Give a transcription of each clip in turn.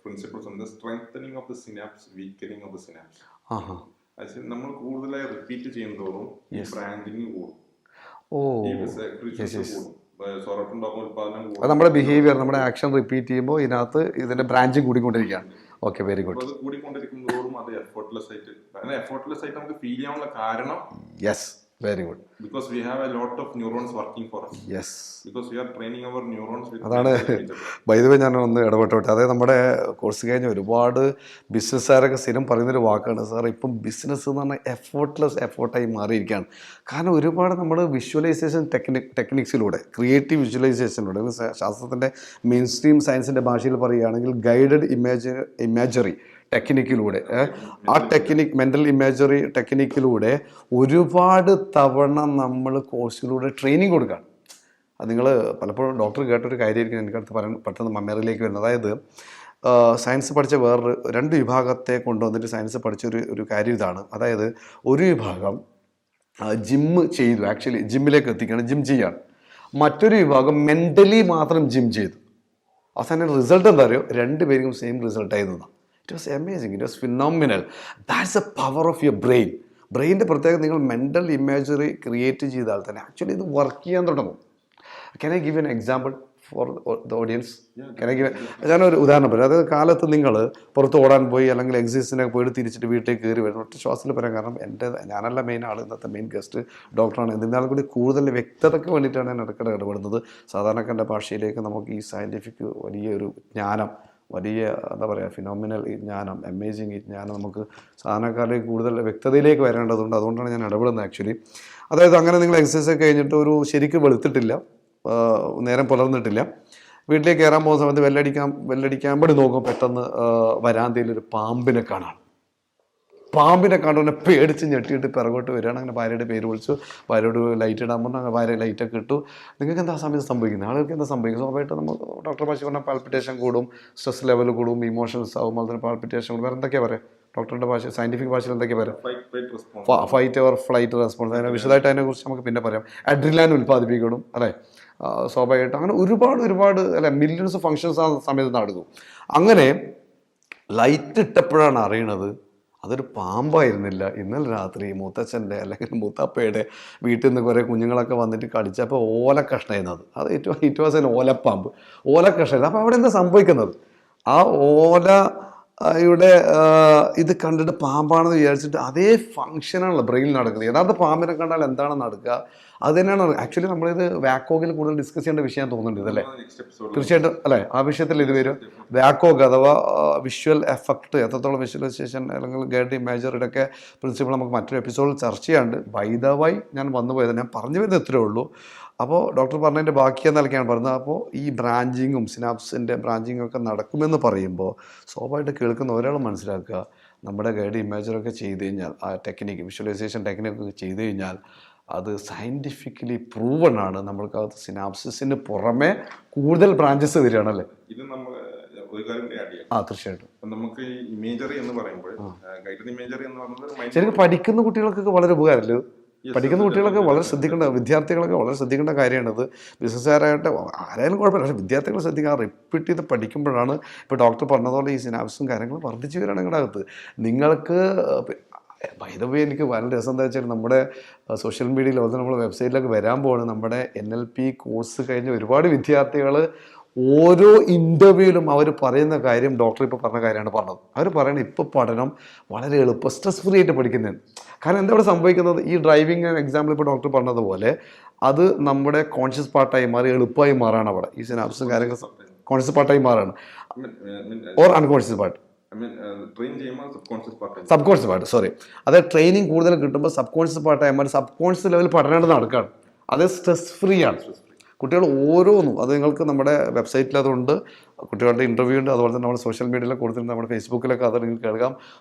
Principles ഉണ്ട്. Strengthening of the synapse, weakening of the synapse. നമ്മൾ കൂടുതലായി റിപ്പീറ്റ് ചെയ്യുന്നതോറും ഈ ബ്രാഞ്ചിങ് കൂടും, അത് നമ്മുടെ ബിഹേവിയർ, നമ്മുടെ ആക്ഷൻ റിപ്പീറ്റ് ചെയ്യുമ്പോൾ ഇതിനകത്ത് ഇതിന്റെ ബ്രാഞ്ചിങ് കൂടിക്കൊണ്ടിരിക്കുകയാണ്. Okay, very good. അത് കൂടിക്കൊണ്ടിരിക്കുന്നതോറും അത് എഫോർട്ട്ലെസ് ആയിട്ട് നമുക്ക് ഫീൽ ചെയ്യാനുള്ള കാരണം yes, very good. Because we have a lot of neurons working for us. Yes. Because we are training our neurons with. അതാണ് ബൈ ദ വേ ഞാൻ ഒന്ന് ഇടപെട്ടോട്ടെ. അതായത് നമ്മുടെ കോഴ്സ് കഴിഞ്ഞ ഒരുപാട് ബിസിനസ്സുകാരൊക്കെ സ്ഥിരം പറയുന്നൊരു വാക്കാണ് സാർ, ഇപ്പം ബിസിനസ് എന്ന് പറഞ്ഞാൽ എഫോർട്ടായി മാറിയിരിക്കുകയാണ്. കാരണം ഒരുപാട് നമ്മൾ വിഷ്വലൈസേഷൻ ടെക്നിക്സിലൂടെ, ക്രിയേറ്റീവ് വിഷ്വലൈസേഷനിലൂടെ, ശാസ്ത്രത്തിൻ്റെ മെയിൻ സ്ട്രീം സയൻസിൻ്റെ ഭാഷയിൽ പറയുകയാണെങ്കിൽ ഗൈഡഡ് ഇമാജറി ടെക്നിക്കിലൂടെ, ആ മെൻ്റൽ ഇമേജറി ടെക്നിക്കിലൂടെ ഒരുപാട് തവണ നമ്മൾ കോഴ്സിലൂടെ ട്രെയിനിങ് കൊടുക്കുകയാണ്. അത് നിങ്ങൾ പലപ്പോഴും ഡോക്ടർ കേട്ടൊരു കാര്യമായിരിക്കും എനിക്കടുത്ത് പറയാൻ പെട്ടെന്ന് മെമ്മറിയിലേക്ക് വരുന്നത്. അതായത് സയൻസ് പഠിച്ച വേറൊരു 2 വിഭാഗത്തെ കൊണ്ടുവന്നിട്ട് സയൻസ് പഠിച്ചൊരു കാര്യം ഇതാണ്. അതായത് ഒരു വിഭാഗം ജിമ്മ് ചെയ്തു, ആക്ച്വലി ജിമ്മിലേക്ക് എത്തിക്കുകയാണ്, ജിം ചെയ്യാണ്. മറ്റൊരു വിഭാഗം മെൻ്റലി മാത്രം ജിം ചെയ്തു. അവസാനം റിസൾട്ട് എന്താ അറിയോ? 2 പേർക്കും സെയിം റിസൾട്ട് ആയിരുന്നതാണ്. It was amazing. It was phenomenal. That's the power of your brain. ബ്രെയിൻ്റെ പ്രത്യേകം നിങ്ങൾ മെൻ്റൽ ഇമേജറി ക്രിയേറ്റ് ചെയ്താൽ തന്നെ ആക്ച്വലി ഇത് വർക്ക് ചെയ്യാൻ തുടങ്ങും. Can I give you an example for the audience? ഞാനൊരു ഉദാഹരണം പറയാം. അതായത് കാലത്ത് നിങ്ങൾ പുറത്ത് ഓടാൻ പോയി അല്ലെങ്കിൽ എക്സസൈസിനൊക്കെ പോയിട്ട് തിരിച്ചിട്ട് വീട്ടിലേക്ക് കയറി വരുന്നു. ഒറ്റ ശ്വാസത്തിൽ പറയാം, കാരണം ഞാനല്ല മെയിൻ ആൾ, ഇന്നത്തെ മെയിൻ ഗസ്റ്റ് ഡോക്ടറാണ്. എന്തിനാൾ കൂടി കൂടുതൽ വ്യക്തതയ്ക്ക് വേണ്ടിയിട്ടാണ് ഞാൻ ഇടയ്ക്കിടെ ഇടപെടുന്നത്. സാധാരണക്കാരൻ്റെ ഭാഷയിലേക്ക് നമുക്ക് ഈ സയൻറ്റിഫിക് വലിയൊരു ജ്ഞാനം, വലിയ എന്താ പറയുക, ഫിനോമിനൽ ഈ ജ്ഞാനം, അമേസിങ് ഈ ജ്ഞാനം നമുക്ക് സാധാരണക്കാരിലേക്ക് കൂടുതൽ വ്യക്തതയിലേക്ക് വരേണ്ടതുണ്ട്. അതുകൊണ്ടാണ് ഞാൻ ഇടപെടുന്നത് ആക്ച്വലി. അതായത് അങ്ങനെ നിങ്ങൾ എക്സസൈസ് ഒക്കെ കഴിഞ്ഞിട്ട് ഒരു ശരിക്കും വെളുത്തിട്ടില്ല, നേരം പുലർന്നിട്ടില്ല, വീട്ടിലേക്ക് കയറാൻ പോകുന്ന സമയത്ത് വെല്ലടിക്കാൻ വേണ്ടി നോക്കും, പെട്ടെന്ന് വരാന്തയിലൊരു പാമ്പിനെ കാണാം. പാമ്പിനെ കണ്ടുകൊണ്ട് പേടിച്ച് ഞെട്ടിയിട്ട് പിറകോട്ട് വരികയാണ്. അങ്ങനെ ഭാര്യയുടെ പേര് വിളിച്ചു, ഭാര്യയോട് ലൈറ്റ് ഇടാൻ പറഞ്ഞു. അങ്ങനെ ഭാര്യ ലൈറ്റൊക്കെ ഇട്ടു. നിങ്ങൾക്ക് എന്താ സമയത്ത് സംഭവിക്കുന്നത്? ആളുകൾക്ക് എന്താ സംഭവിക്കുന്നത്? സ്വാഭാവികമായിട്ട് നമുക്ക് ഡോക്ടർ ഭാഷ പറഞ്ഞാൽ പാൽപിറ്റേഷൻ കൂടും, സ്ട്രെസ് ലെവൽ കൂടും, ഇമോഷൻസ് ആവും, അതുപോലെ പാൽപിറ്റേഷൻ കൂടും. വേറെ എന്തൊക്കെയാണ് പറയുക ഡോക്ടറുടെ ഭാഷ, സയൻറ്റിഫിക് ഭാഷയിൽ എന്തൊക്കെയാണ് പറയുക? Fight or flight response. അതിനെ വിശദമായിട്ട് അതിനെക്കുറിച്ച് നമുക്ക് പിന്നെ പറയാം. അഡ്രിനാലിൻ ഉൽപ്പാദിപ്പിക്കണം, അല്ലേ? സ്വാഭാവികമായിട്ട് അങ്ങനെ ഒരുപാട് അല്ലെ, മില്യൺസ് ഓഫ് ഫങ്ഷൻസ് ആ സമയത്ത് നടക്കും. അങ്ങനെ ലൈറ്റ് ഇട്ടപ്പോഴാണ് അറിയണത് അതൊരു പാമ്പായിരുന്നില്ല. ഇന്നലെ രാത്രി മുത്തച്ഛൻ്റെ അല്ലെങ്കിൽ മുത്തപ്പയുടെ വീട്ടിൽ നിന്ന് കുറേ കുഞ്ഞുങ്ങളൊക്കെ വന്നിട്ട് കടിച്ചപ്പോൾ ഓലക്കഷ്ണമായിരുന്നത്. അത് ഇറ്റ് വാസ് എൻ ഓലപ്പാമ്പ്, ഓലക്കഷ്ണമായിരുന്നു. അപ്പോൾ അവിടെ എന്താ സംഭവിക്കുന്നത്? ആ ഓലയുടെ ഇത് കണ്ടിട്ട് പാമ്പാണെന്ന് വിചാരിച്ചിട്ട് അതേ ഫങ്ഷനാണല്ലോ ബ്രെയിനിൽ നടക്കുന്നത്. യഥാർത്ഥ പാമ്പിനെ കണ്ടാൽ എന്താണ് നടക്കുക അത് തന്നെയാണ്. ആക്ച്വലി നമ്മളിത് വാക്കോഗിൽ കൂടുതൽ ഡിസ്കസ് ചെയ്യേണ്ട വിഷയം തോന്നുന്നുണ്ട് ഇതല്ലേ? തീർച്ചയായിട്ടും അല്ലേ? ആ വിഷയത്തിൽ ഇത് വരും. വാക്കോഗ് അഥവാ വിഷ്വൽ എഫക്റ്റ്, എത്രത്തോളം വിഷ്വലൈസേഷൻ അല്ലെങ്കിൽ ഗൈഡ് ഇമേജറിയുടെ ഒക്കെ പ്രിൻസിപ്പിൾ നമുക്ക് മറ്റൊരു എപ്പിസോഡിൽ ചർച്ച ചെയ്യാണ്ട്. ബൈ ദ വൈ ഞാൻ വന്നു പോയത്, ഞാൻ പറഞ്ഞു വരുന്നത് ഇത്രയേ ഉള്ളൂ. അപ്പോൾ ഡോക്ടർ പറഞ്ഞതിൻ്റെ ബാക്കിയെന്ന നിലയ്ക്കാണ് പറയുന്നത്. അപ്പോൾ ഈ ബ്രാഞ്ചിങ്ങും സിനാപ്സിൻ്റെ ബ്രാഞ്ചിങ്ങും ഒക്കെ നടക്കുമെന്ന് പറയുമ്പോൾ സ്വാഭാവികമായിട്ട് കേൾക്കുന്ന ഒരാൾ മനസ്സിലാക്കുക, നമ്മുടെ ഗൈഡ് ഇമേജറൊക്കെ ചെയ്ത് കഴിഞ്ഞാൽ, ആ ടെക്നിക്ക് വിഷ്വലൈസേഷൻ ടെക്നിക്കൊക്കെ ചെയ്ത് കഴിഞ്ഞാൽ അത് സയൻറ്റിഫിക്കലി പ്രൂവൺ ആണ്. നമ്മൾക്കകത്ത് സിനാപ്സിന് പുറമെ കൂടുതൽ ബ്രാഞ്ചസ് വരികയാണല്ലേ? ഇത് നമ്മൾ ഒരു കാര്യം ആഡ് ചെയ്യാം. തീർച്ചയായിട്ടും. നമുക്ക് ഈ ഇമേജറി എന്ന് പറയുമ്പോൾ, ഗൈഡഡ് ഇമേജറി എന്ന് പറയുന്നത് ശരിക്കും പഠിക്കുന്ന കുട്ടികൾക്കൊക്കെ വളരെ ഉപകാരമല്ലേ? പഠിക്കുന്ന കുട്ടികളൊക്കെ വളരെ ശ്രദ്ധിക്കേണ്ട, വിദ്യാർത്ഥികളൊക്കെ വളരെ ശ്രദ്ധിക്കേണ്ട കാര്യമാണിത്. ബിസിനസ്സുകാരായിട്ട് ആരായാലും കുഴപ്പമില്ല, പക്ഷേ വിദ്യാർത്ഥികൾ ശ്രദ്ധിക്കാൻ റിപ്പീറ്റ് ചെയ്ത് പഠിക്കുമ്പോഴാണ് ഇപ്പോൾ ഡോക്ടർ പറഞ്ഞതുപോലെ ഈ സിനാപ്സും കാര്യങ്ങളും വർദ്ധിച്ചു വരികയാണ് നിങ്ങളുടെ അകത്ത്. നിങ്ങൾക്ക് ബൈ ദ വേ എനിക്ക് വളരെ രസം എന്താ വെച്ചാൽ നമ്മുടെ സോഷ്യൽ മീഡിയയിൽ അതുപോലെ നമ്മൾ വെബ്സൈറ്റിലൊക്കെ വരാൻ പോവാണ്. നമ്മുടെ NLP കോഴ്സ് കഴിഞ്ഞ ഒരുപാട് വിദ്യാർത്ഥികൾ ഓരോ ഇൻ്റർവ്യൂവിലും അവർ പറയുന്ന കാര്യം ഡോക്ടർ ഇപ്പോൾ പറഞ്ഞ കാര്യമാണ് പറഞ്ഞത്. അവർ പറയുന്നത് ഇപ്പോൾ പഠനം വളരെ എളുപ്പം സ്ട്രെസ് ഫ്രീ ആയിട്ട് പഠിക്കുന്നതാണ്. കാരണം എന്താ ഇവിടെ സംഭവിക്കുന്നത്? ഈ ഡ്രൈവിംഗ് എക്സാമ്പിൾ ഇപ്പോൾ ഡോക്ടർ പറഞ്ഞതുപോലെ അത് നമ്മുടെ കോൺഷ്യസ് പാർട്ടായി മാറി എളുപ്പമായി മാറാണ്. അവിടെ ഈ സിനാപ്സും കാര്യങ്ങൾ കോൺഷ്യസ് പാർട്ടായി മാറാണ്, or unconscious part, subconscious part, sorry. അത് ട്രെയിനിങ് കൂടുതൽ കിട്ടുമ്പോൾ സബ് കോൺഷ്യസ് പാർട്ടായി മാറി സബ് കോൺഷ്യസ് ലെവൽ പഠനം നടക്കുകയാണ്. അത് സ്ട്രെസ് ഫ്രീ ആണ്. കുട്ടികൾ ഓരോന്നും അത് നിങ്ങൾക്ക് നമ്മുടെ വെബ്സൈറ്റിൽ അതുണ്ട്, കുട്ടികളുടെ ഇൻ്റർവ്യൂ ഉണ്ട്, അതുപോലെ തന്നെ നമ്മൾ സോഷ്യൽ മീഡിയയിലൊക്കെ കൊടുത്തിട്ടുണ്ട്, നമ്മുടെ ഫേസ്ബുക്കിലൊക്കെ അത് നിങ്ങൾക്ക് കേൾക്കാം.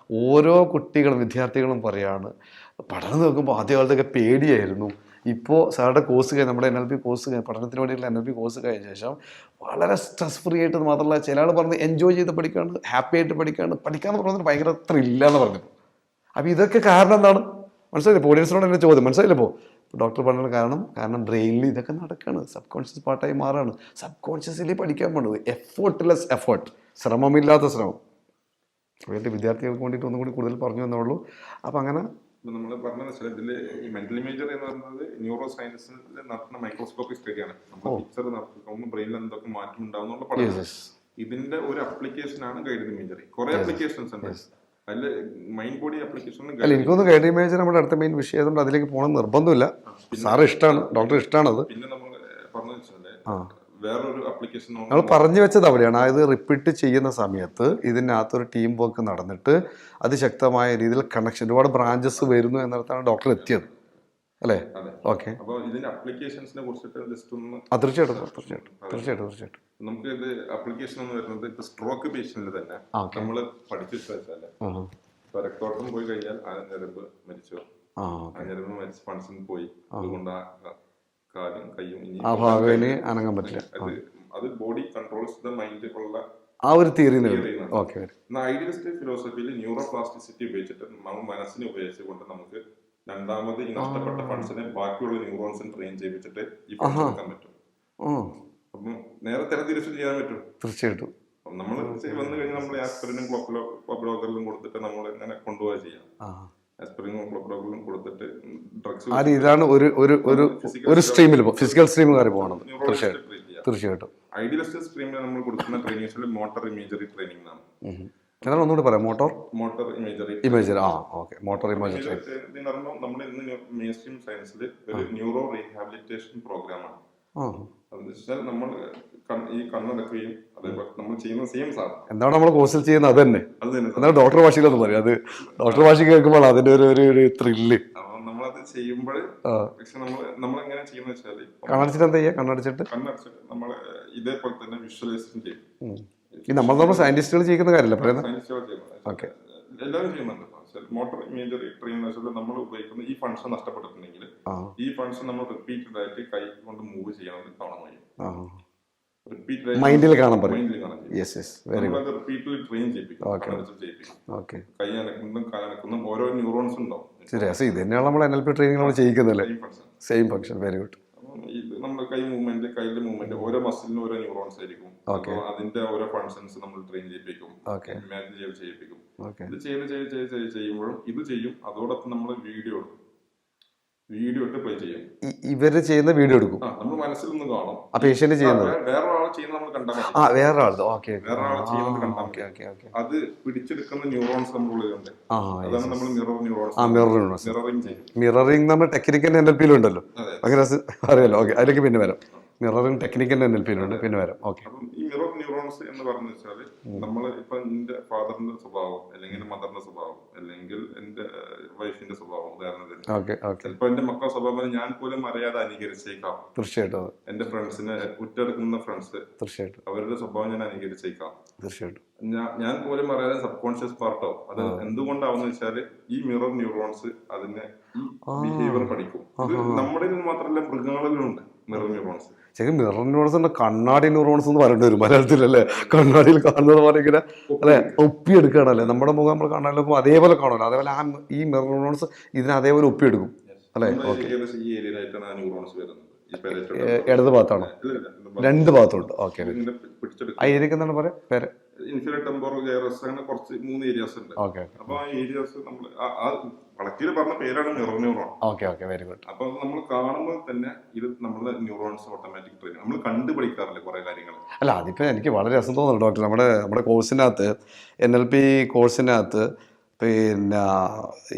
ഓരോ കുട്ടികളും വിദ്യാർത്ഥികളും പറയാണ്, പഠനം നോക്കുമ്പോൾ ആദ്യകാലത്തൊക്കെ പേടിയായിരുന്നു, ഇപ്പോൾ സാറുടെ കോഴ്സ് കഴിഞ്ഞ് നമ്മുടെ NLP കോഴ്സ് കഴിഞ്ഞ് പഠനത്തിന് വേണ്ടിയിട്ടുള്ള NLP കോഴ്സ് കഴിഞ്ഞ ശേഷം വളരെ സ്ട്രെസ് ഫ്രീ ആയിട്ട്, മാത്രമല്ല ചില ആൾ പറഞ്ഞ് എൻജോയ് ചെയ്ത് പഠിക്കുകയാണ്, ഹാപ്പി ആയിട്ട് പഠിക്കുകയാണ്, പഠിക്കാമെന്ന് പറഞ്ഞാൽ ഭയങ്കര ത്രില്ലാന്ന് പറഞ്ഞു. അപ്പോൾ ഇതൊക്കെ കാരണം എന്താണ് മനസ്സിലായില്ലേ? ഓഡിയൻസിനോട് എൻ്റെ ചോദ്യം മനസ്സിലായില്ലപ്പോൾ ഡോക്ടർ പറഞ്ഞ കാരണം ബ്രെയിനിൽ ഇതൊക്കെ നടക്കുകയാണ്, സബ് കോൺഷ്യസ് പാർട്ടായി മാറുകയാണ്. സബ് കോൺഷ്യസ്ലി പഠിക്കാൻ വേണ്ടത് എഫേർട്ട്ലെസ് എഫേർട്ട്, ശ്രമമില്ലാത്ത ശ്രമം. അതിൻ്റെ വിദ്യാർത്ഥികൾക്ക് വേണ്ടിയിട്ട് ഒന്നും കൂടി കൂടുതൽ പറഞ്ഞു എന്നുള്ളൂ. അപ്പോൾ അങ്ങനെ നമ്മൾ പറഞ്ഞ ഇതില് ഈ മെന്റൽ ഇമേജർ എന്ന് പറയുന്നത് ന്യൂറോ സയൻസിൽ നടത്തുന്ന മൈക്രോസ്കോപ്പിക് സ്റ്റഡിയാണ്. നമ്മൾ പിക്ചർ നടത്തുമ്പോൾ ബ്രെയിനിൽ എന്തൊക്കെ മാറ്റം ഉണ്ടാവുന്നുള്ള പഠനം. ഇതിന്റെ ഒരു അപ്ലിക്കേഷൻ ആണ് ഗൈഡഡ് ഇമേജറി. കുറെ അപ്ലിക്കേഷൻസ് ഉണ്ട് അതിൽ, മൈൻഡ് ബോഡി ആപ്ലിക്കേഷൻ. അല്ല, എനിക്കൊന്ന് ഗൈഡഡ് ഇമേജർ നമ്മുടെ അടുത്ത മെയിൻ വിഷയം ആയതുകൊണ്ട് അതിലേക്ക് പോകണം നിർബന്ധമില്ല. സാറ് ഇഷ്ടമാണ്, ഡോക്ടർ ഇഷ്ടമാണത്. പിന്നെ നമ്മൾ പറഞ്ഞു വെച്ചാൽ വേറൊരു അപ്ലിക്കേഷൻ നമ്മൾ പറഞ്ഞു വെച്ചത് അവിടെയാണ്. അതായത് റിപ്പീറ്റ് ചെയ്യുന്ന സമയത്ത് ഇതിനകത്തൊരു ടീം വർക്ക് നടന്നിട്ട് അതിശക്തമായ രീതിയിൽ കണക്ഷൻ, ഒരുപാട് ബ്രാഞ്ചസ് വരുന്നു എന്നിടത്താണ് ഡോക്ടർ എത്തിയത് അല്ലേ? ഓക്കെ. അപ്പോൾ ഇതിന്റെ അപ്ലിക്കേഷൻസിനെ കുറിച്ചിട്ട് ജസ്റ്റ് ഒന്ന് തീർച്ചയായിട്ടും നമുക്ക് ഇത് അപ്ലിക്കേഷൻ എന്ന് വരുന്നത് ഇപ്പൊ സ്ട്രോക്ക് പേഷ്യന്റിൽ തന്നെ നമ്മൾ പഠിച്ചു വെച്ചാൽ ഇപ്പൊ രക്തോട്ടം പോയി കഴിഞ്ഞാൽ ആ ഞരമ്പ് മരിച്ചു, ആ ഞരമ്പ് മരിച്ച് ഫങ്ഷൻ പോയി, അതുകൊണ്ട് കാലും കയ്യും ഇനി ആ ഭാഗം അനങ്ങാൻ പറ്റില്ല. അത് ബോഡി കൺട്രോൾസ് ദ മൈൻഡ് ഉള്ള ആ ഒരു തിയറി. ഐഡിയലിസ്റ്റ് ഫിലോസഫിയിൽ ന്യൂറോ പ്ലാസ്റ്റിസിറ്റി ഉപയോഗിച്ചിട്ട് നമ്മൾ മനസ്സിനെ ഉപയോഗിച്ചുകൊണ്ട് നമുക്ക് രണ്ടാമത് ഈ നഷ്ടപ്പെട്ട ഫങ്ഷനെ ബാക്കിയുള്ള ന്യൂറോൺസിനെ ട്രെയിൻ ചെയ്യിപ്പിച്ചിട്ട് ഈ ഫങ്ഷൻ എടുക്കാൻ പറ്റും. അപ്പം നേരെ തിരിച്ചു ചെയ്യാൻ പറ്റും. തീർച്ചയായിട്ടും നമ്മൾ വന്നു കഴിഞ്ഞാൽ നമ്മൾ ആസ്പിരിനും ക്ലോപ്ലോക്കറിലും കൊടുത്തിട്ട് നമ്മൾ ഇങ്ങനെ കൊണ്ടുപോവുക ചെയ്യാം. ആസ്പിരിനും ക്ലോപ്ലോക്കറിലും കൊടുത്തിട്ട് ഡ്രഗ്സ് ആ രീതിയിലാണ് ഒരു സ്ട്രീമിൽ ഫിസിക്കൽ സ്ട്രീം കയറി പോകണം. തീർച്ചയായിട്ടും ഐഡിയലിസ്റ്റ് സ്ട്രീമിൽ നമ്മൾ കൊടുക്കുന്ന ട്രെയിനിങ്സിൽ മോട്ടോർ ഇമേജറി ട്രെയിനിങ് ആണ്. എന്താണ് ഒന്നുകൂടി പറയാം? Motor imagery. മോട്ടോർ ഇമേജറി നമ്മൾ ഇന്ന് മെയിൻ സ്ട്രീം സയൻസിൽ ഒരു ന്യൂറോ റീഹാബിലിറ്റേഷൻ പ്രോഗ്രാമാണ്. അതെന്ന് വെച്ചാൽ നമ്മൾ ഈ കണ്ണടക്കുകയും അതേപോലെ നമ്മൾ ചെയ്യുന്ന സെയിം സാധനം എന്താണ് നമ്മൾ കോഴ്സിൽ ചെയ്യുന്നത് അത് തന്നെ. എന്താണ് ഡോക്ടർ ഭാഷയിലൊന്നും പറയും, അത് ഡോക്ടർ ഭാഷ കേൾക്കുമ്പോൾ അതിന്റെ ഒരു ത്രില്ല്. നമ്മളത് ചെയ്യുമ്പോൾ പക്ഷെ നമ്മൾ എങ്ങനെ ചെയ്യുന്ന വെച്ചാല് കണ്ണടച്ചിട്ട് എന്താ ചെയ്യുക? കണ്ണടച്ചിട്ട് നമ്മൾ ഇതേപോലെ തന്നെ വിഷ്വലൈസേഷൻ ചെയ്യും. നമ്മൾ സയന്റിസ്റ്റുകൾ ചെയ്യുന്ന കാര്യമല്ല പറയുന്നത്, എല്ലാവരും ചെയ്യുന്നുണ്ട്. മോട്ടോർ ഇമേജറി ട്രെയിൻ വെച്ചാൽ നമ്മൾ ഉപയോഗിക്കുന്ന ഈ ഫങ്ഷൻ നഷ്ടപ്പെട്ടിട്ടുണ്ടെങ്കിൽ ഈ ഫങ്ഷൻ നമ്മൾ റിപ്പീറ്റഡ് ആയിട്ട് കൈ കൊണ്ട് മൂവ് ചെയ്യണമെന്ന് കാണാൻ കഴിയും. മൈൻഡിൽ കാണാൻ പറയും. റിപ്പീറ്റഡ് ട്രെയിൻ ചെയ്യിപ്പിക്കും. കൈ അനക്കുന്നതും കാലനക്കുന്നതും ഓരോ ന്യൂറോൺസ് ഉണ്ടാവും. ഇത് തന്നെയാണ് നമ്മൾ NLP ട്രെയിനിങ് നമ്മൾ ചെയ്യിക്കുന്നല്ലേ? Same function. Very good. നമ്മുടെ കൈ മൂവ്മെന്റ്, കൈയിലെ മൂവ്മെന്റ് ഓരോ മസിലിനും ഓരോ ന്യൂറോൺസ് ആയിരിക്കും. അതിന്റെ ഓരോ ഫങ്ഷൻസ് നമ്മൾ ട്രെയിൻ ചെയ്യിപ്പിക്കും, ഇമാജിൻ ചെയ്യിപ്പിക്കും. ഇത് ചെയ്യുമ്പോഴും ഇത് ചെയ്യും. അതോടൊപ്പം നമ്മൾ വീഡിയോ ഇട്ട് പ്ലേ ചെയ്യും. ഇവര് ചെയ്യുന്ന വീഡിയോ എടുക്കും, നമ്മൾ മനസ്സിൽ നിന്ന് കാണും. ആ പേഷ്യന്റ് ചെയ്യുന്നത് വേറൊരാൾ ചെയ്യുന്നത് നമ്മൾ കണ്ടാൽ മതി. വേറൊരാൾ ചെയ്യുന്നത് കണ്ടാൽ മതി. അത് പിടിച്ചെടുക്കുന്ന ന്യൂറോൺസ് നമ്മുടെ ഉള്ളിലുണ്ട്. അതാണ് നമ്മൾ മിററിംഗ് ചെയ്യും. മിററിംഗ് നമ്മൾ ടെക്നിക്കൽ NLP-ലുണ്ടല്ലോ, അങ്ങനെ അറിയാലോ. ഓക്കെ, അതിലേക്ക് പിന്നെ വരാം. മിററിംഗ് ടെക്നിക്കൽ NLP-ലുണ്ട്, പിന്നെ വരാം. ഓക്കെ. ഈ മിറർ ന്യൂറോൺസ് എന്ന് പറഞ്ഞു വെച്ചാൽ നമ്മൾ ഇപ്പൊ എന്റെ ഫാദറിന്റെ സ്വഭാവം അല്ലെങ്കിൽ മദറിന്റെ സ്വഭാവം അല്ലെങ്കിൽ എന്റെ വൈഫിന്റെ സ്വഭാവം ഉദാഹരണത്തിന് ചിലപ്പോ എന്റെ മക്കളുടെ സ്വഭാവം ഞാൻ പോലും അറിയാതെ അനുകരിച്ചേക്കാം. തീർച്ചയായിട്ടും. എന്റെ ഫ്രണ്ട്സിനെ ഉറ്റെടുക്കുന്ന ഫ്രണ്ട്സ് തീർച്ചയായിട്ടും അവരുടെ സ്വഭാവം ഞാൻ അനുകരിച്ചേക്കാം. തീർച്ചയായിട്ടും. ഞാൻ പോലും അറിയാതെ സബ് കോൺഷ്യസ് പാർട്ടോ അത് എന്തുകൊണ്ടാവുന്ന വെച്ചാല് ഈ മിറർ ന്യൂറോൺസ് അതിനെ ഈ ബിഹേവിയർ പഠിക്കും. ഇത് നമ്മുടെ മാത്രമല്ല മൃഗങ്ങളിലുണ്ട് മിറർ ന്യൂറോൺസ്. ശരിക്കും മിറർ ന്യൂറോൺസ് കണ്ണാടി ന്യൂറോൺസ് എന്ന് പറയേണ്ടി വരും മലയാളത്തിലല്ലേ? കണ്ണാടിയിൽ കാണുന്നത് പോലെ ഇങ്ങനെ അല്ലെ ഒപ്പിയെടുക്കുകയാണല്ലേ? നമ്മുടെ മുഖം നമ്മൾ കണ്ണാടി നോക്കുമ്പോൾ അതേപോലെ കാണുമല്ലോ, അതേപോലെ ഈ മിറർ ന്യൂറോൺസ് ഇതിനെ അതേപോലെ ഒപ്പിയെടുക്കും അല്ലേ? ഇടത് ഭാഗത്താണോ? രണ്ട് ഭാഗത്തുണ്ട്. ഓക്കെ. ആ ഏരിയക്ക് എന്താണ് പറയാ പേര്? ഇൻഫീരിയർ ടെമ്പോറൽ ഗൈറസ്, അങ്ങനെ കുറച്ച് 3 ഏരിയാസ് ഉണ്ട്. അപ്പൊ ആ ഏരിയാസ് നമ്മൾ കളക്റ്റീവ് പറഞ്ഞ പേരാണ് മിറർ ന്യൂറോൺ. Very good. അപ്പൊ നമ്മൾ കാണുമ്പോൾ തന്നെ ഇത് നമ്മുടെ ന്യൂറോൺസ് ഓട്ടോമാറ്റിക് ട്രെയിൻ നമ്മൾ കണ്ടുപിടിക്കാറില്ല കുറെ കാര്യങ്ങൾ. അല്ല, അതിപ്പോ എനിക്ക് വളരെ രസം തോന്നുന്നു ഡോക്ടർ. നമ്മുടെ കോഴ്സിനകത്ത് NLP കോഴ്സിനകത്ത് പിന്നെ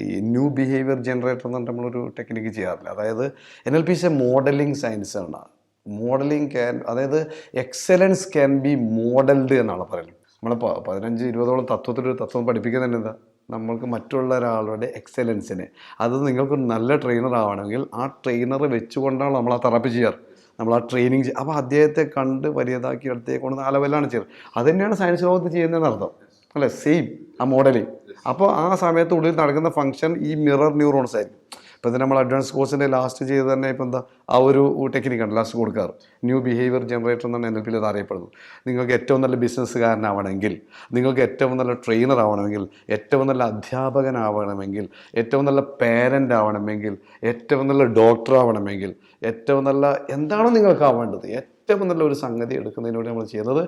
ഈ ന്യൂ ബിഹേവിയർ ജനറേറ്റർ എന്ന് പറഞ്ഞിട്ട് നമ്മളൊരു ടെക്നിക്ക് ചെയ്യാറില്ല. അതായത് NLP is A modelling science ആണ്. മോഡലിംഗ് അതായത് എക്സലൻസ് ക്യാൻ ബി മോഡൽഡ് എന്നാണ് പറയുന്നത്. നമ്മൾ 15-20ഓളം തത്വത്തിലൊരു തത്വം പഠിപ്പിക്കുന്നുണ്ട്. എന്താ? നമ്മൾക്ക് മറ്റുള്ള ഒരാളുടെ എക്സലൻസിനെ, അത് നിങ്ങൾക്കൊരു നല്ല ട്രെയിനർ ആവണമെങ്കിൽ ആ ട്രെയിനറെ വെച്ചുകൊണ്ടാണ് നമ്മൾ ആ തെറാപ്പി ചെയ്യാറ്, നമ്മൾ ആ ട്രെയിനിങ് അപ്പോൾ അദ്ദേഹത്തെ കണ്ട് വലിയതാക്കി അടുത്തേക്ക് കൊണ്ട് ആ ലെവലാണ് ചെയ്യുന്നത്. അത് തന്നെയാണ് സയൻസ് ലോകത്ത് ചെയ്യുന്നതെന്ന് അർത്ഥം അല്ലേ? സെയിം ആ മോഡലിംഗ്. അപ്പോൾ ആ സമയത്തുള്ളിൽ നടക്കുന്ന ഫംഗ്ഷൻ ഈ മിറർ ന്യൂറോൺസ് ആയിരിക്കും. ഇപ്പോൾ ഇത് നമ്മൾ അഡ്വാൻസ് കോഴ്സിൻ്റെ ലാസ്റ്റ് ചെയ്ത് തന്നെ ഇപ്പോൾ എന്താ ആ ഒരു ടെക്നിക്കാണ് ലാസ്റ്റ് കൊടുക്കാറ്. ന്യൂ ബിഹേവിയർ ജനറേറ്റർ എന്നാണ് NLP അത് അറിയപ്പെടുന്നത്. നിങ്ങൾക്ക് ഏറ്റവും നല്ല ബിസിനസ്സുകാരനാവണമെങ്കിൽ, നിങ്ങൾക്ക് ഏറ്റവും നല്ല ട്രെയിനർ ആവണമെങ്കിൽ, ഏറ്റവും നല്ല അധ്യാപകനാവണമെങ്കിൽ, ഏറ്റവും നല്ല പേരൻ്റ് ആവണമെങ്കിൽ, ഏറ്റവും നല്ല ഡോക്ടർ ആവണമെങ്കിൽ, ഏറ്റവും നല്ല എന്താണോ നിങ്ങൾക്ക് ആവേണ്ടത്, ഏറ്റവും നല്ല ഒരു സംഗതി എടുക്കുന്നതിനോട് നമ്മൾ ചെയ്യുന്നത്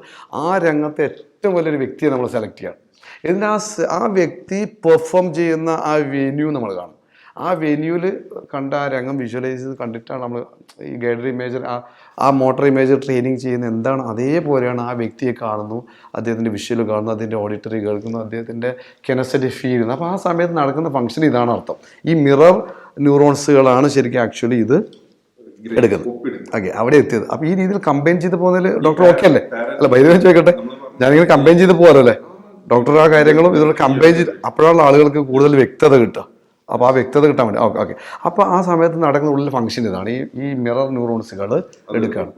ആ രംഗത്തെ ഏറ്റവും വലിയൊരു വ്യക്തിയെ നമ്മൾ സെലക്ട് ചെയ്യണം. എന്നിട്ട് ആ വ്യക്തി പെർഫോം ചെയ്യുന്ന ആ വെന്യൂ നമ്മൾ കാണും. ആ വെന്യൂവിൽ കണ്ട ആ രംഗം വിഷ്വലൈസ് ചെയ്ത് കണ്ടിട്ടാണ് നമ്മൾ ഈ ഗൈഡർ ഇമേജർ ആ മോട്ടോർ ഇമേജർ ട്രെയിനിങ് ചെയ്യുന്ന എന്താണ് അതേപോലെയാണ് ആ വ്യക്തിയെ കാണുന്നു, അദ്ദേഹത്തിൻ്റെ വിഷ്വൽ കാണുന്നു, അതിൻ്റെ ഓഡിറ്ററി കേൾക്കുന്നു, അദ്ദേഹത്തിൻ്റെ കെനസ്തറ്റിക് ഫീൽ ചെയ്യുന്നു. അപ്പോൾ ആ സമയത്ത് നടക്കുന്ന ഫംഗ്ഷൻ ഇതാണ് അർത്ഥം. ഈ മിറർ ന്യൂറോൺസുകളാണ് ശരിക്കും ആക്ച്വലി ഇത് എടുക്കുന്നത്. ഓക്കെ, അവിടെ എത്തിയത്. അപ്പോൾ ഈ രീതിയിൽ കമ്പൈൻ ചെയ്ത് പോകുന്നതിൽ ഡോക്ടർ ഓക്കെ അല്ലേ? അല്ല വൈദ്യുതി ചോദിക്കട്ടെ, ഞാനിങ്ങനെ കമ്പൈൻ ചെയ്ത് പോകാറല്ലേ ഡോക്ടർ? ആ കാര്യങ്ങളും ഇതുകൊണ്ട് കമ്പൈൻ ചെയ്ത് അപ്പോഴാണ് ആളുകൾക്ക് കൂടുതൽ വ്യക്തത കിട്ടുക. അപ്പോൾ ആ വ്യക്തത കിട്ടാൻ വേണ്ടി ഓക്കെ. അപ്പോൾ ആ സമയത്ത് നടക്കുന്ന ഉള്ളിൽ ഫംഗ്ഷൻ ഇതാണ്, ഈ മിറർ ന്യൂറോൺസുകൾ എടുക്കുകയാണ്.